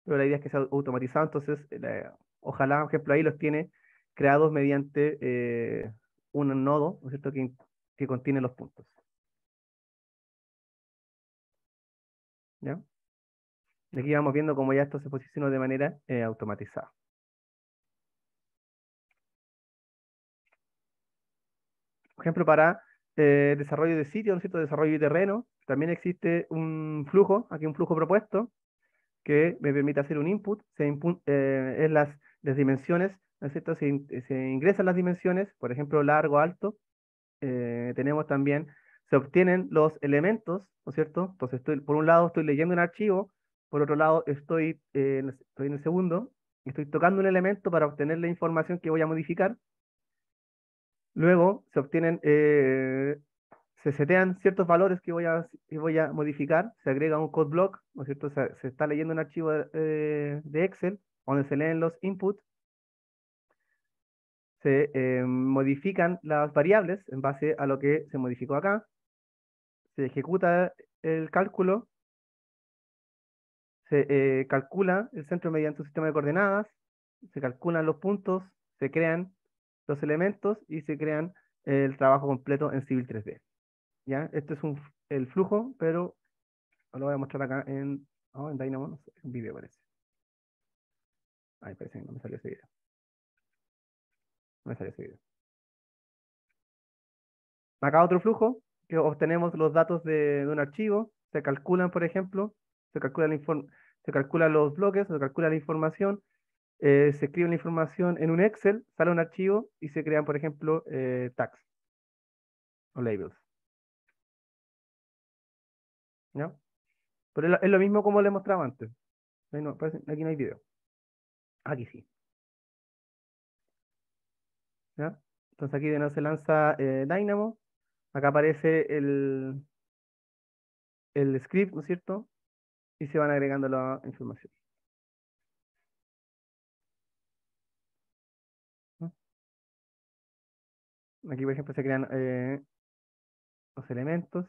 pero la idea es que sea automatizado, entonces ojalá, por ejemplo, ahí los tiene creados mediante un nodo, ¿no es cierto?, que contiene los puntos. ¿Ya? Y aquí vamos viendo cómo ya esto se posicionó de manera automatizada. Por ejemplo, para desarrollo de sitio, ¿no es cierto?, desarrollo de terreno, también existe un flujo, aquí un flujo propuesto, que me permite hacer un input, es las dimensiones, ¿no es cierto?, se ingresan las dimensiones, por ejemplo, largo, alto, tenemos también, se obtienen los elementos, ¿no es cierto? Entonces, por un lado estoy leyendo un archivo, por otro lado estoy en el segundo, estoy tocando un elemento para obtener la información que voy a modificar. Luego se obtienen, se setean ciertos valores que voy a modificar, se agrega un code block, ¿no es cierto? Se está leyendo un archivo de Excel, donde se leen los inputs, se modifican las variables en base a lo que se modificó acá, se ejecuta el cálculo, se calcula el centro mediante un sistema de coordenadas, se calculan los puntos, se crean los elementos y se crean el trabajo completo en Civil 3D. ¿Ya? Este es el flujo, pero lo voy a mostrar acá en Dynamo, no sé, un video parece. Ay, parece que no me salió ese video. No me salió ese video. Acá otro flujo, que obtenemos los datos de un archivo, se calculan, por ejemplo, se calculan los bloques, se calcula la información, se escribe la información en un Excel, sale un archivo y se crean, por ejemplo, tags o labels. ¿Ya? Pero es lo mismo como les mostraba antes. Aquí no hay video. Aquí sí. ¿Ya? Entonces aquí de nuevo se lanza Dynamo. Acá aparece el script, ¿no es cierto? Y se van agregando la información. ¿No? Aquí, por ejemplo, se crean los elementos,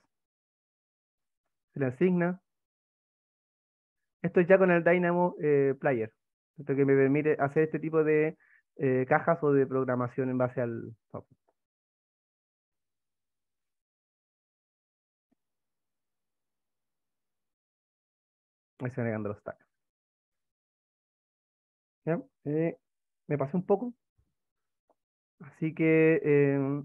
se le asigna. Esto es ya con el Dynamo Player, esto que me permite hacer este tipo de cajas o de programación en base al software. Ahí se van agregando los tags. ¿Ya? Me pasé un poco, así que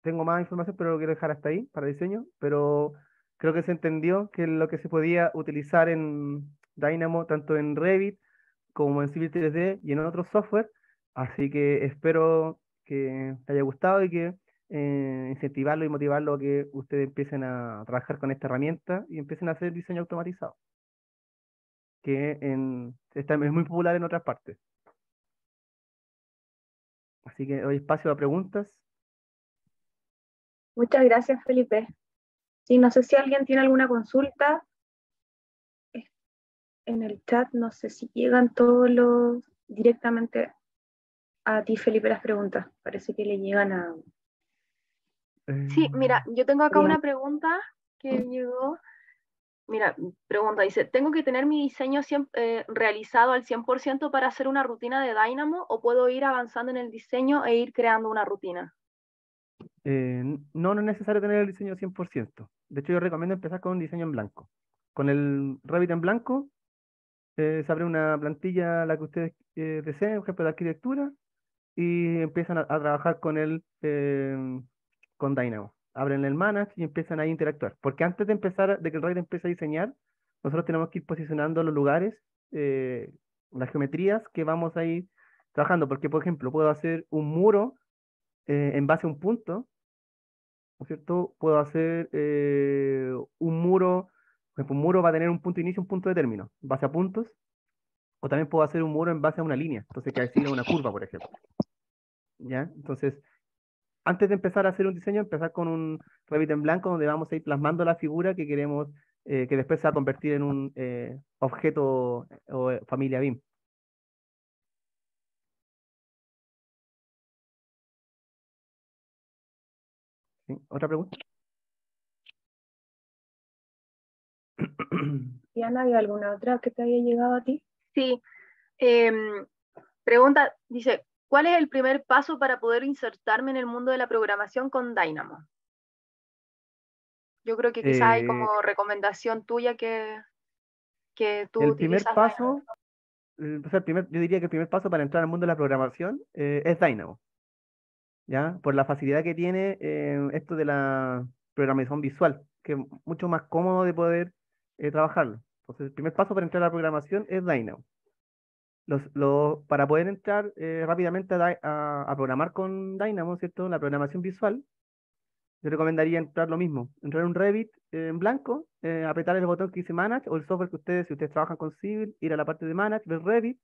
tengo más información, pero lo quiero dejar hasta ahí para diseño, pero creo que se entendió que lo que se podía utilizar en Dynamo, tanto en Revit como en Civil 3D y en otros software, así que espero que te haya gustado y que incentivarlo y motivarlo a que ustedes empiecen a trabajar con esta herramienta y empiecen a hacer diseño automatizado, que es muy popular en otras partes. Así que hoy espacio a preguntas.
Muchas gracias, Felipe. Sí, no sé si alguien tiene alguna consulta en el chat, no sé si llegan todos los directamente a ti, Felipe, las preguntas. Parece que le llegan a... Sí, mira, yo tengo acá una pregunta que llegó. Mira, pregunta, dice, ¿tengo que tener mi diseño realizado al 100% para hacer una rutina de Dynamo o puedo ir avanzando en el diseño e ir creando una rutina?
No es necesario tener el diseño 100%. De hecho, yo recomiendo empezar con un diseño en blanco. Con el Revit en blanco, se abre una plantilla, la que ustedes deseen, por ejemplo, de arquitectura, y empiezan a trabajar con Dynamo. Abren el Manage y empiezan ahí a interactuar. Porque antes de empezar, de que el Revit empiece a diseñar, nosotros tenemos que ir posicionando los lugares, eh, las geometrías que vamos a ir trabajando. Porque, por ejemplo, puedo hacer un muro en base a un punto, ¿no es cierto? Puedo hacer un muro, por ejemplo, un muro va a tener un punto de inicio y un punto de término, en base a puntos, o también puedo hacer un muro en base a una línea, entonces que siga una curva, por ejemplo, ¿ya? Entonces, antes de empezar a hacer un diseño, empezar con un Revit en blanco donde vamos a ir plasmando la figura que queremos que después se va a convertir en un objeto o familia BIM. ¿Sí? ¿Otra pregunta?
Diana, ¿hay alguna otra que te haya llegado a ti?
Sí. em, Pregunta, dice, ¿cuál es el primer paso para poder insertarme en el mundo de la programación con Dynamo? Yo creo que quizás hay
Eh,
como recomendación tuya que tú
el primer
utilizas Dynamo.
paso, o sea, yo diría que el primer paso para entrar al mundo de la programación es Dynamo. ¿Ya? Por la facilidad que tiene esto de la programación visual, que es mucho más cómodo de poder trabajarlo. Entonces, el primer paso para entrar a la programación es Dynamo. Para poder entrar rápidamente a programar con Dynamo, ¿cierto? La programación visual, yo recomendaría entrar lo mismo, entrar en un Revit en blanco, apretar el botón que dice Manage o el software que ustedes, si ustedes trabajan con Civil, ir a la parte de Manage, ver Revit,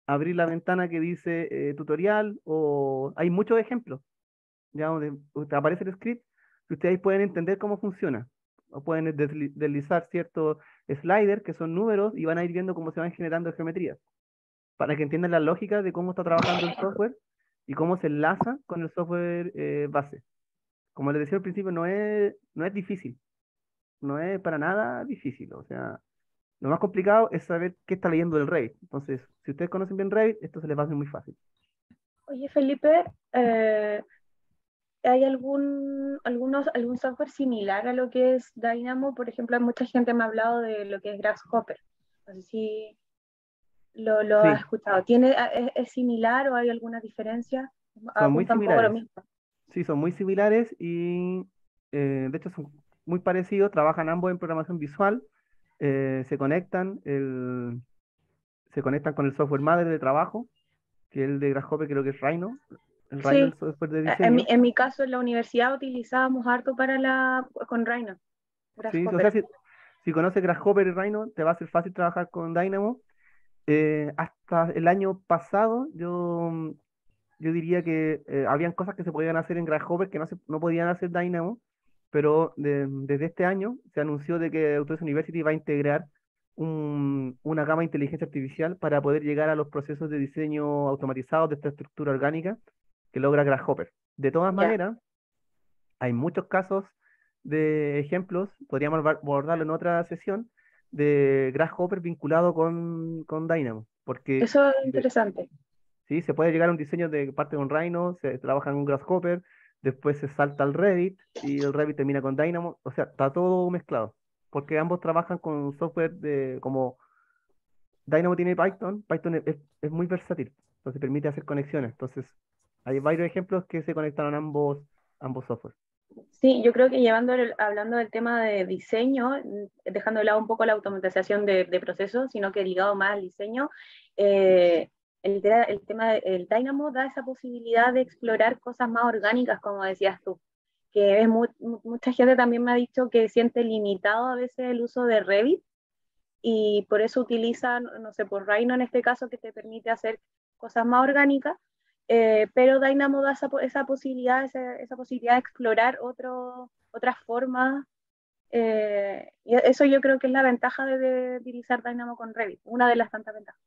abrir la ventana que dice tutorial o hay muchos ejemplos ya donde aparece el script, y ustedes pueden entender cómo funciona. O pueden deslizar ciertos sliders que son números y van a ir viendo cómo se van generando geometrías, para que entiendan la lógica de cómo está trabajando el software y cómo se enlaza con el software base. Como les decía al principio, no es difícil, no es para nada difícil. O sea, lo más complicado es saber qué está leyendo el Revit. Entonces, si ustedes conocen bien Revit, esto se les va a hacer muy fácil.
Oye, Felipe, ¿hay algún software similar a lo que es Dynamo? Por ejemplo, mucha gente me ha hablado de lo que es Grasshopper. No sé si lo has
Sí,
escuchado. ¿Es similar o hay alguna diferencia?
son muy
Apunta un poco a lo
similares.
mismo.
Sí, son muy similares y de hecho son muy parecidos, trabajan ambos en programación visual, se conectan, se conectan con el software madre de trabajo, que es el de Grasshopper, creo que es Rhino, el Rhino es
Sí,
el software de
en mi,
diseño.
en mi caso en la universidad utilizábamos harto con Rhino,
Sí, o sea,
Grasshopper.
si conoces Grasshopper y Rhino, te va a ser fácil trabajar con Dynamo. Hasta el año pasado, yo diría que habían cosas que se podían hacer en Grasshopper que no podían hacer Dynamo, pero desde este año se anunció de que Autodesk University va a integrar una gama de inteligencia artificial para poder llegar a los procesos de diseño automatizados de esta estructura orgánica que logra Grasshopper. De todas
Ya.
maneras, hay muchos casos de ejemplos, podríamos abordarlo en otra sesión, de Grasshopper vinculado con Dynamo, porque
Eso es
de-
interesante.
¿sí? Se puede llegar a un diseño de parte con Rhino, se trabaja en un Grasshopper, después se salta al Revit y el Revit termina con Dynamo, o sea, está todo mezclado, porque ambos trabajan con software como Dynamo tiene Python, Python es muy versátil, entonces permite hacer conexiones, entonces hay varios ejemplos que se conectaron ambos software.
Sí, yo creo que hablando del tema de diseño, dejando de lado un poco la automatización de procesos, sino que ligado más al diseño, el tema del Dynamo da esa posibilidad de explorar cosas más orgánicas, como decías tú, que mucha gente también me ha dicho que siente limitado a veces el uso de Revit y por eso utilizan, no sé, por Rhino en este caso, que te permite hacer cosas más orgánicas, pero Dynamo da esa posibilidad de explorar otras formas, y eso yo creo que es la ventaja de utilizar Dynamo con Revit, una de las tantas ventajas.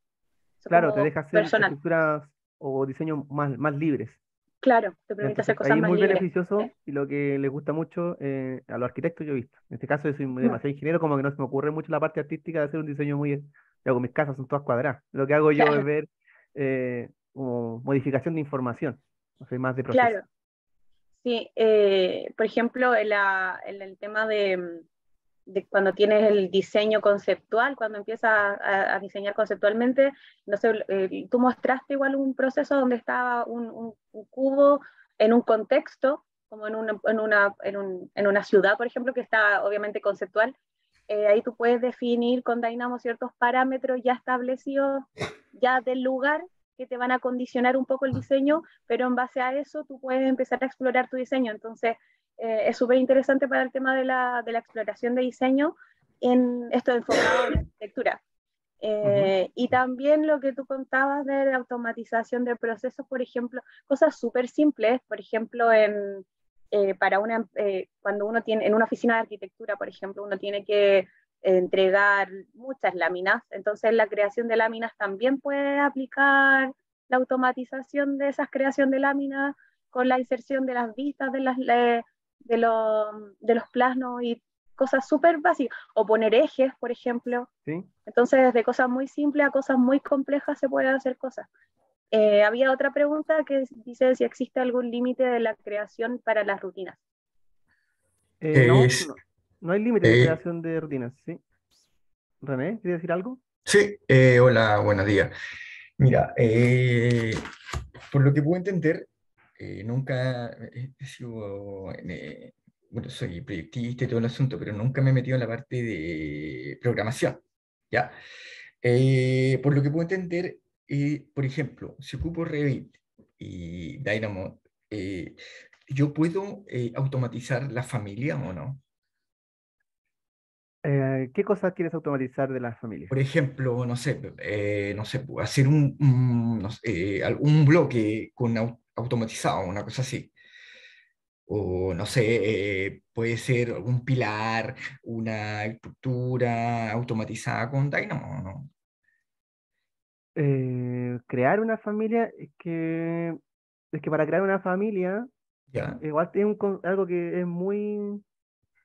Eso
Claro, te
como
deja hacer
personal.
estructuras o diseños más libres.
Claro, te
¿Ya?
permite hacer
Entonces,
cosas
ahí es
más
muy
libres.
beneficioso y lo que les gusta mucho a los arquitectos yo he visto. En este caso, yo soy
Mm,
demasiado ingeniero, como que no se me ocurre mucho la parte artística de hacer un diseño muy... Yo hago mis casas, son todas cuadradas. Lo que hago yo es
claro,
ver como modificación de información, no soy más de proceso.
claro. Sí, por ejemplo, en el tema de cuando tienes el diseño conceptual, cuando empiezas a diseñar conceptualmente, no sé, tú mostraste igual un proceso donde estaba un cubo en un contexto, como en una ciudad, por ejemplo, que está obviamente conceptual. Ahí tú puedes definir con Dynamo ciertos parámetros ya establecidos ya del lugar que te van a condicionar un poco el diseño, pero en base a eso tú puedes empezar a explorar tu diseño. Entonces, es súper interesante para el tema de la exploración de diseño en esto enfocado en arquitectura. Y también lo que tú contabas de la automatización de procesos, por ejemplo, cosas súper simples, por ejemplo, cuando uno tiene, en una oficina de arquitectura, por ejemplo, uno tiene que entregar muchas láminas, entonces la creación de láminas también puede aplicar la automatización de esa creación de láminas con la inserción de las vistas de los planos y cosas súper básicas, o poner ejes, por ejemplo.
¿Sí?
Entonces, desde cosas muy simples a cosas muy complejas se pueden hacer cosas. Había otra pregunta que dice si existe algún límite de la creación para las rutinas.
No,
Es,
no, no hay límite de
eh,
creación de rutinas, ¿sí? René, ¿quieres decir algo?
sí, hola, buenos días. Mira, por lo que puedo entender, nunca he sido, bueno, soy proyectista y todo el asunto, pero nunca me he metido en la parte de programación, ¿ya? Por lo que puedo entender, por ejemplo, si ocupo Revit y Dynamo, ¿yo puedo automatizar la familia o no?
¿Qué cosas quieres automatizar de las familias?
Por ejemplo, no sé, hacer no sé, algún bloque con automatizado, una cosa así. O no sé, puede ser algún pilar, una estructura automatizada con Dynamo, ¿no?
Crear una familia es que para crear una familia
Ya,
igual tiene algo que es muy,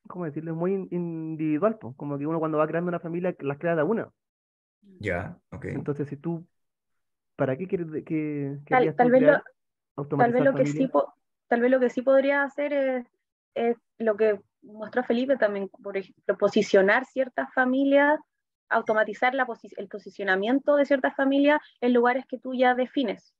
¿cómo decirlo? Es muy individual, po. Como que uno cuando va creando una familia las crea de a una.
ya, ok.
Entonces, si tú, ¿para qué
Tal,
querrías
tal
tú
vez lo,
crear,
tal vez
automatizar
lo que sí,
familias?
tal vez lo que sí podría hacer es lo que mostró Felipe también, por ejemplo, posicionar ciertas familias, automatizar el posicionamiento de ciertas familias en lugares que tú ya defines.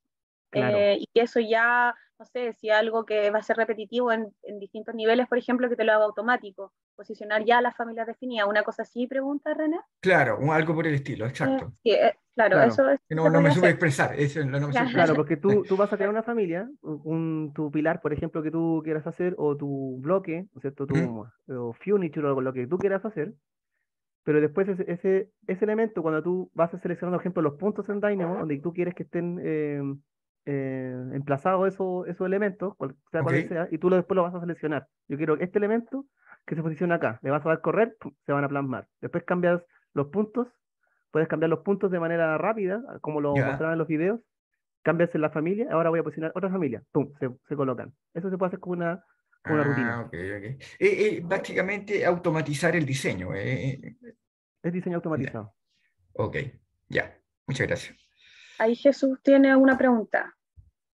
Claro.
Y que eso ya, no sé, si algo que va a ser repetitivo en distintos niveles, por ejemplo, que te lo haga automático, posicionar ya las familias definidas. ¿Una cosa así, pregunta René?
Claro, algo por el estilo, exacto.
Sí, claro,
Claro.
Que
eso se
no me
podría
supe
hacer.
expresar, eso no me supe
Claro,
expresar.
porque tú vas a crear una familia, tu pilar, por ejemplo, que tú quieras hacer, o tu bloque, ¿no es cierto?
Ujú,
O furniture, o lo que tú quieras hacer, pero después ese elemento, cuando tú vas a seleccionar, por ejemplo, los puntos en Dynamo, donde tú quieres que estén emplazados esos elementos, sea
ok.
cual sea, y tú después lo vas a seleccionar. Yo quiero este elemento que se posiciona acá, le vas a dar correr, pum, se van a plasmar. Después cambias los puntos, puedes cambiar los puntos de manera rápida, como lo
Ya.
mostraban en los videos, cambias en la familia, ahora voy a posicionar otra familia, pum, se colocan. Eso se puede hacer con una rutina.
Ah, ok, ok. Básicamente automatizar el diseño.
Es diseño
Ya,
automatizado.
ok, ya. Muchas gracias.
Ahí Jesús tiene una pregunta.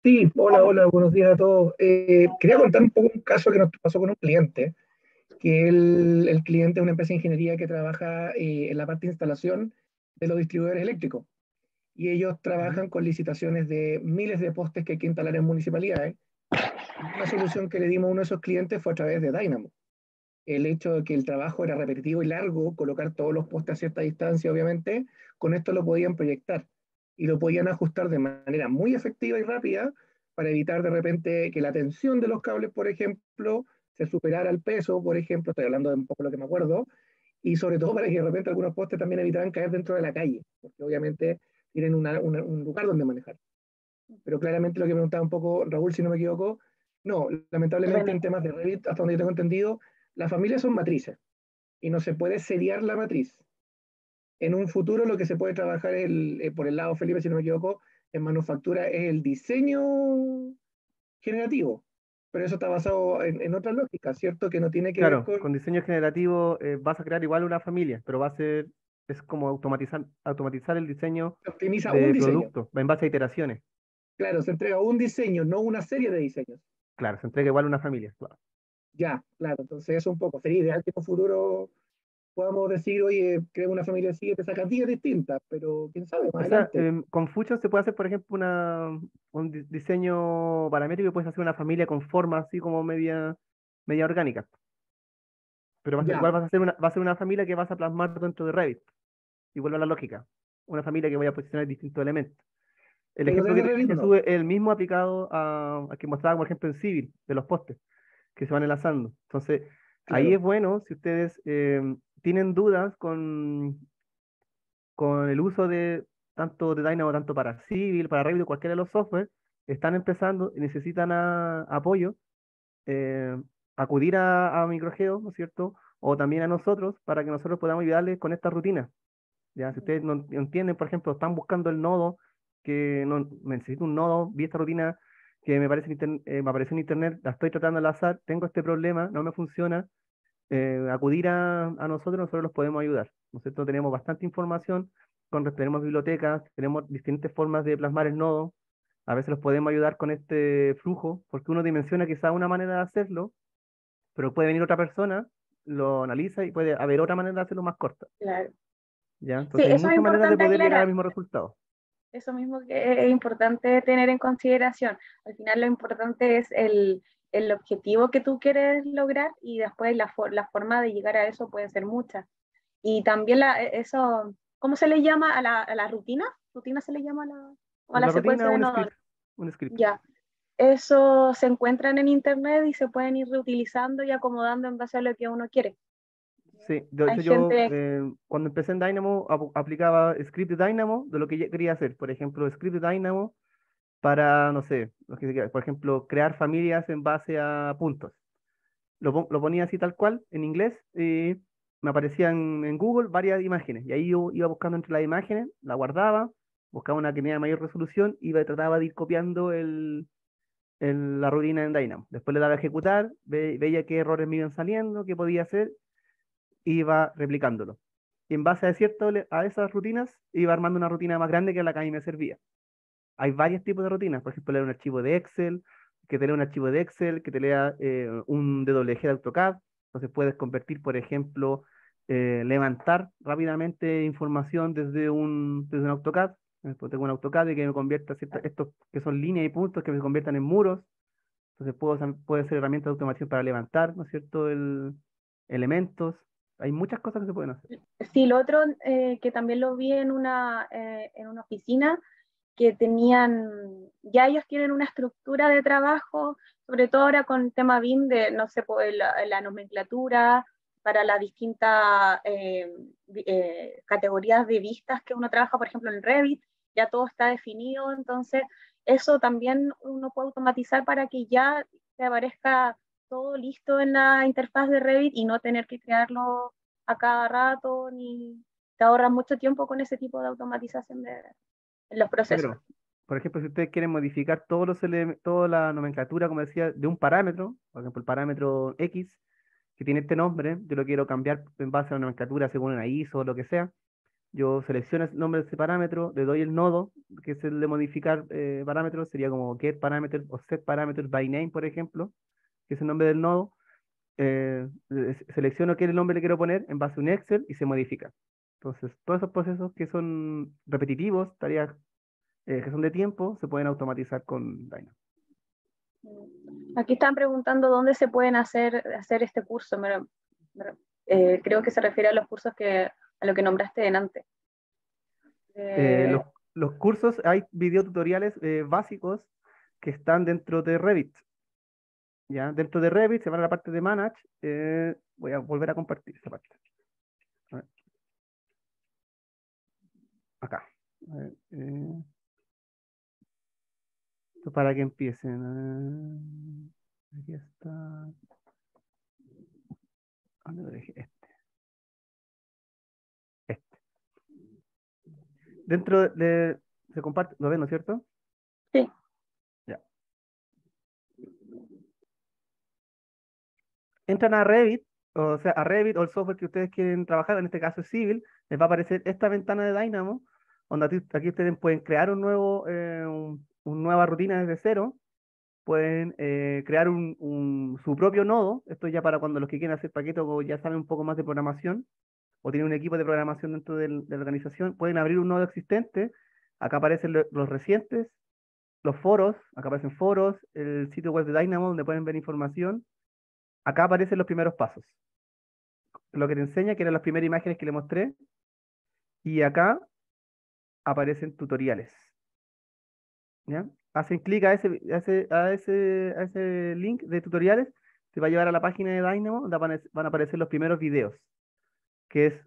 Sí, hola, hola, buenos días a todos. Quería contar un poco un caso que nos pasó con un cliente, que el cliente es una empresa de ingeniería que trabaja en la parte de instalación de los distribuidores eléctricos. Y ellos
Ujú.
trabajan con licitaciones de miles de postes que hay que instalar en municipalidades. Y una solución que le dimos a uno de esos clientes fue a través de Dynamo. El hecho de que el trabajo era repetitivo y largo, colocar todos los postes a cierta distancia, obviamente, con esto lo podían proyectar y lo podían ajustar de manera muy efectiva y rápida para evitar de repente que la tensión de los cables, por ejemplo, se superara el peso, por ejemplo, estoy hablando de un poco lo que me acuerdo, y sobre todo para que de repente algunos postes también evitaran caer dentro de la calle, porque obviamente tienen un lugar donde manejar. Pero claramente lo que preguntaba un poco Raúl, si no me equivoco, no, lamentablemente
René.
en temas de Revit, hasta donde yo tengo entendido, las familias son matrices y no se puede seriar la matriz. En un futuro lo que se puede trabajar por el lado, Felipe, si no me equivoco, en manufactura es el diseño generativo, pero eso está basado en otra lógica, ¿cierto? Que no tiene que ver
Claro,
con
con diseño generativo vas a crear igual una familia, pero es como automatizar el diseño
se optimiza un
de
diseño.
producto en base a iteraciones.
Claro, se entrega un diseño, no una serie de diseños.
Claro, se entrega igual a una familia. Claro.
Ya, claro, entonces eso un poco. Sería ideal que en un futuro podamos decir, oye, crea una familia así que te saca 10 distintas, pero quién sabe, más
O sea,
adelante.
con Fusion se puede hacer, por ejemplo, un diseño paramétrico y puedes hacer una familia con forma así como media orgánica. Pero
Ya,
igual va a ser una familia que vas a plasmar dentro de Revit. Y vuelve a la lógica. Una familia que voy a posicionar distintos elementos. El
pero
ejemplo que
desde
te di,
Revit no.
Jesús, es el mismo aplicado a que mostraba como ejemplo en Civil, de los postes, que se van enlazando. Entonces, ahí
Claro,
es bueno si ustedes tienen dudas con el uso de tanto de Dynamo, tanto para Civil, para Revit, cualquiera de los software, están empezando y necesitan apoyo, eh, acudir a Microgeo, ¿no es cierto? O también a nosotros para que nosotros podamos ayudarles con esta rutina. Ya, si ustedes no entienden, por ejemplo, están buscando el nodo, que no necesito un nodo, vi esta rutina que me parece me apareció en internet, la estoy tratando al azar, tengo este problema, no me funciona, acudir nosotros los podemos ayudar. Nosotros tenemos bastante información, tenemos bibliotecas, tenemos distintas formas de plasmar el nodo, a veces los podemos ayudar con este flujo, porque uno dimensiona quizá una manera de hacerlo, pero puede venir otra persona, lo analiza y puede haber otra manera de hacerlo más corta.
Claro.
¿Ya?
Sí,
Entonces hay
eso es
muchas maneras de
importante
poder llegar al
aclarar.
mismo resultado.
Eso mismo que es importante tener en consideración. Al final lo importante es el objetivo que tú quieres lograr y después la forma de llegar a eso puede ser muchas. Y también eso, ¿cómo se le llama a la rutina? ¿Rutina se le llama a la
La
secuencia
rutina,
de nodos?
un script.
Ya. Eso se encuentran en internet y se pueden ir reutilizando y acomodando en base a lo que uno quiere.
Sí, de
Hay
hecho yo
gente,
cuando empecé en Dynamo aplicaba script de Dynamo de lo que yo quería hacer. Por ejemplo, script de Dynamo para, no sé, lo que se quiera, por ejemplo, crear familias en base a puntos. Lo ponía así tal cual en inglés y me aparecían en Google varias imágenes. Y ahí yo iba buscando entre las imágenes, la guardaba, buscaba una que tenía mayor resolución y trataba de ir copiando la rutina en Dynamo. Después le daba a ejecutar, veía qué errores me iban saliendo, qué podía hacer, iba replicándolo. Y en base a esas rutinas, iba armando una rutina más grande que la que a mí me servía. Hay varios tipos de rutinas, por ejemplo, leer un archivo de Excel, que te lea un archivo de Excel, que te lea un DWG de AutoCAD. Entonces puedes convertir, por ejemplo, levantar rápidamente información desde un AutoCAD. Después tengo un AutoCAD y que me convierta estos que son líneas y puntos que me conviertan en muros. Entonces puede ser herramientas de automación para levantar, ¿no es cierto? Elementos. Hay muchas cosas que se pueden hacer.
sí, lo otro que también lo vi en una oficina, que ya ellos tienen una estructura de trabajo, sobre todo ahora con el tema BIM, de, no sé, pues, la nomenclatura para las distintas categorías de vistas que uno trabaja, por ejemplo, en Revit, ya todo está definido, entonces eso también uno puede automatizar para que ya te aparezca todo listo en la interfaz de Revit y no tener que crearlo a cada rato, ni te ahorras mucho tiempo con ese tipo de automatización en los procesos.
Claro. Por ejemplo, si ustedes quieren modificar toda la nomenclatura, como decía, de un parámetro, por ejemplo, el parámetro X, que tiene este nombre, yo lo quiero cambiar en base a la nomenclatura según una ISO o lo que sea. Yo selecciono el nombre de ese parámetro, le doy el nodo, que es el de modificar parámetros, sería como get parameter o set parameter by name, por ejemplo, que es el nombre del nodo. Selecciono qué nombre le quiero poner en base a un Excel y se modifica. Entonces, todos esos procesos que son repetitivos, tareas que son de tiempo, se pueden automatizar con Dynamo.
Aquí están preguntando dónde se pueden hacer este curso. Creo que se refiere a los cursos a lo que nombraste antes.
Los cursos, hay videotutoriales básicos que están dentro de Revit. ¿Ya? Dentro de Revit se van a la parte de Manage. Voy a volver a compartir esta parte. A ver, acá. A ver, esto para que empiecen. Aquí está. ¿Dónde lo dejé? Este. Dentro de. Se comparte. ¿Lo ven, no es cierto?
Sí.
Ya. Entran a Revit, o sea, a Revit o el software que ustedes quieren trabajar, en este caso es Civil, les va a aparecer esta ventana de Dynamo, donde aquí ustedes pueden crear una nueva rutina desde cero, pueden crear su propio nodo. Esto ya para cuando los que quieren hacer paquetes o ya saben un poco más de programación o tienen un equipo de programación dentro de la organización, pueden abrir un nodo existente. Acá aparecen los recientes, los foros, acá aparecen foros, el sitio web de Dynamo donde pueden ver información. Acá aparecen los primeros pasos. Lo que te enseña, que eran las primeras imágenes que le mostré. Y acá aparecen tutoriales. ¿Ya? Hacen clic a ese link de tutoriales, te va a llevar a la página de Dynamo, donde van a aparecer los primeros videos, que es,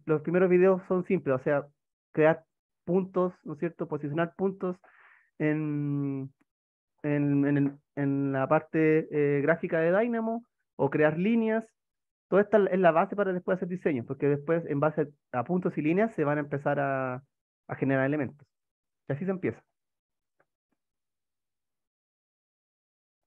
los primeros videos son simples, o sea, crear puntos, ¿no es cierto? Posicionar puntos en, en la parte gráfica de Dynamo, o crear líneas. Todo esto es la base para después hacer diseños, porque después, en base a puntos y líneas, se van a empezar a generar elementos. Y así se empieza.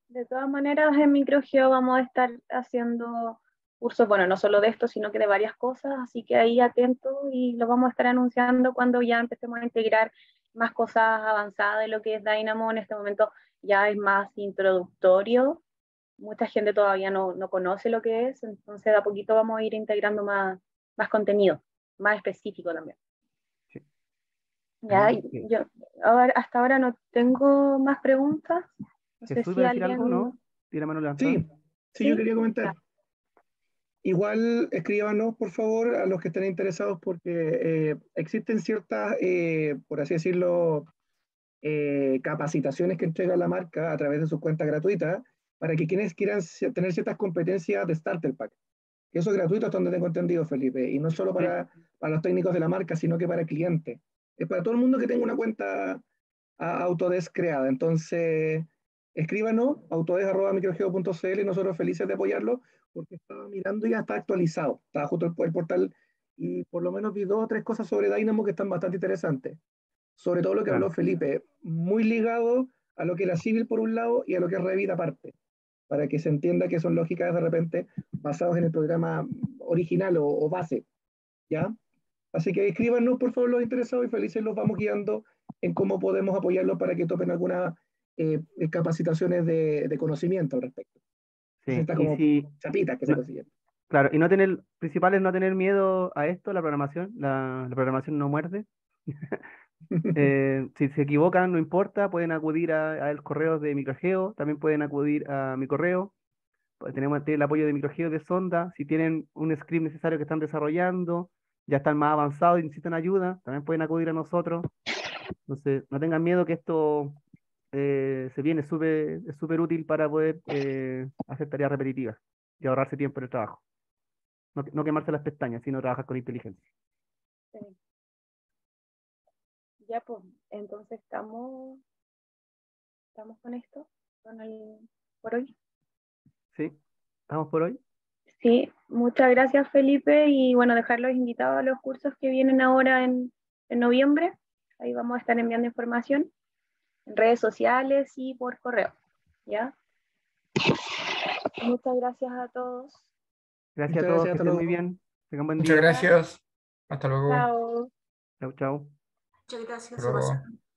De todas maneras, en Microgeo vamos a estar haciendo cursos, bueno, no solo de esto, sino que de varias cosas, así que ahí atentos y lo vamos a estar anunciando cuando ya empecemos a integrar más cosas avanzadas de lo que es Dynamo. En este momento ya es más introductorio, mucha gente todavía no conoce lo que es, entonces de a poquito vamos a ir integrando más contenido, más específico también.
Sí.
Ya, yo hasta ahora no tengo más preguntas. No sé
Jesús,
si
¿iba a decir
alguien...
algo, no? Tiene mano levantada.
Sí,
¿Sí?
yo quería comentar.
Ya.
Igual escríbanos, por favor, a los que estén interesados, porque existen ciertas, por así decirlo, capacitaciones que entrega la marca a través de sus cuentas gratuitas para que quienes quieran tener ciertas competencias de Starter Pack. Que eso es gratuito hasta donde tengo entendido, Felipe, y no solo para los técnicos de la marca, sino que para clientes. Es para todo el mundo que tenga una cuenta Autodesk creada. Entonces, escríbanos, autodesk@microgeo.cl, y nosotros felices de apoyarlo, porque estaba mirando y ya está actualizado. Estaba justo el portal y por lo menos vi 2 o 3 cosas sobre Dynamo que están bastante interesantes. Sobre todo lo que habló
Claro.
Felipe, muy ligado a lo que era Civil por un lado y a lo que es Revit aparte, para que se entienda que son lógicas de repente basados en el programa original o base, ¿ya? Así que escríbanos, por favor, los interesados, y felices los vamos guiando en cómo podemos apoyarlos para que topen algunas capacitaciones de conocimiento al respecto.
Sí,
Estas
y
como
si,
chapitas que se consiguen.
claro, y principal es no tener miedo a esto, la programación. La programación no muerde. Si se equivocan, no importa, pueden acudir a los correos de Microgeo, también pueden acudir a mi correo. Tiene el apoyo de Microgeo, de Sonda. Si tienen un script necesario que están desarrollando, ya están más avanzados y necesitan ayuda, también pueden acudir a nosotros. Entonces, no tengan miedo, que esto se viene es súper útil para poder hacer tareas repetitivas y ahorrarse tiempo en el trabajo. No quemarse las pestañas, sino trabajar con inteligencia.
Sí. Ya, pues, entonces estamos con esto, por hoy.
¿Sí? ¿Estamos por hoy?
Sí, muchas gracias, Felipe, y bueno, dejarlos invitados a los cursos que vienen ahora en noviembre. Ahí vamos a estar enviando información en redes sociales y por correo, ¿ya? Muchas gracias a todos.
Gracias a
Muchas
todos,
gracias,
que
hasta
estén
luego.
muy bien. Tengan buen
Muchas
día.
gracias. Hasta luego.
Chao.
Chau, chau.
Muchas gracias,
Hasta
se
luego.
pasaron.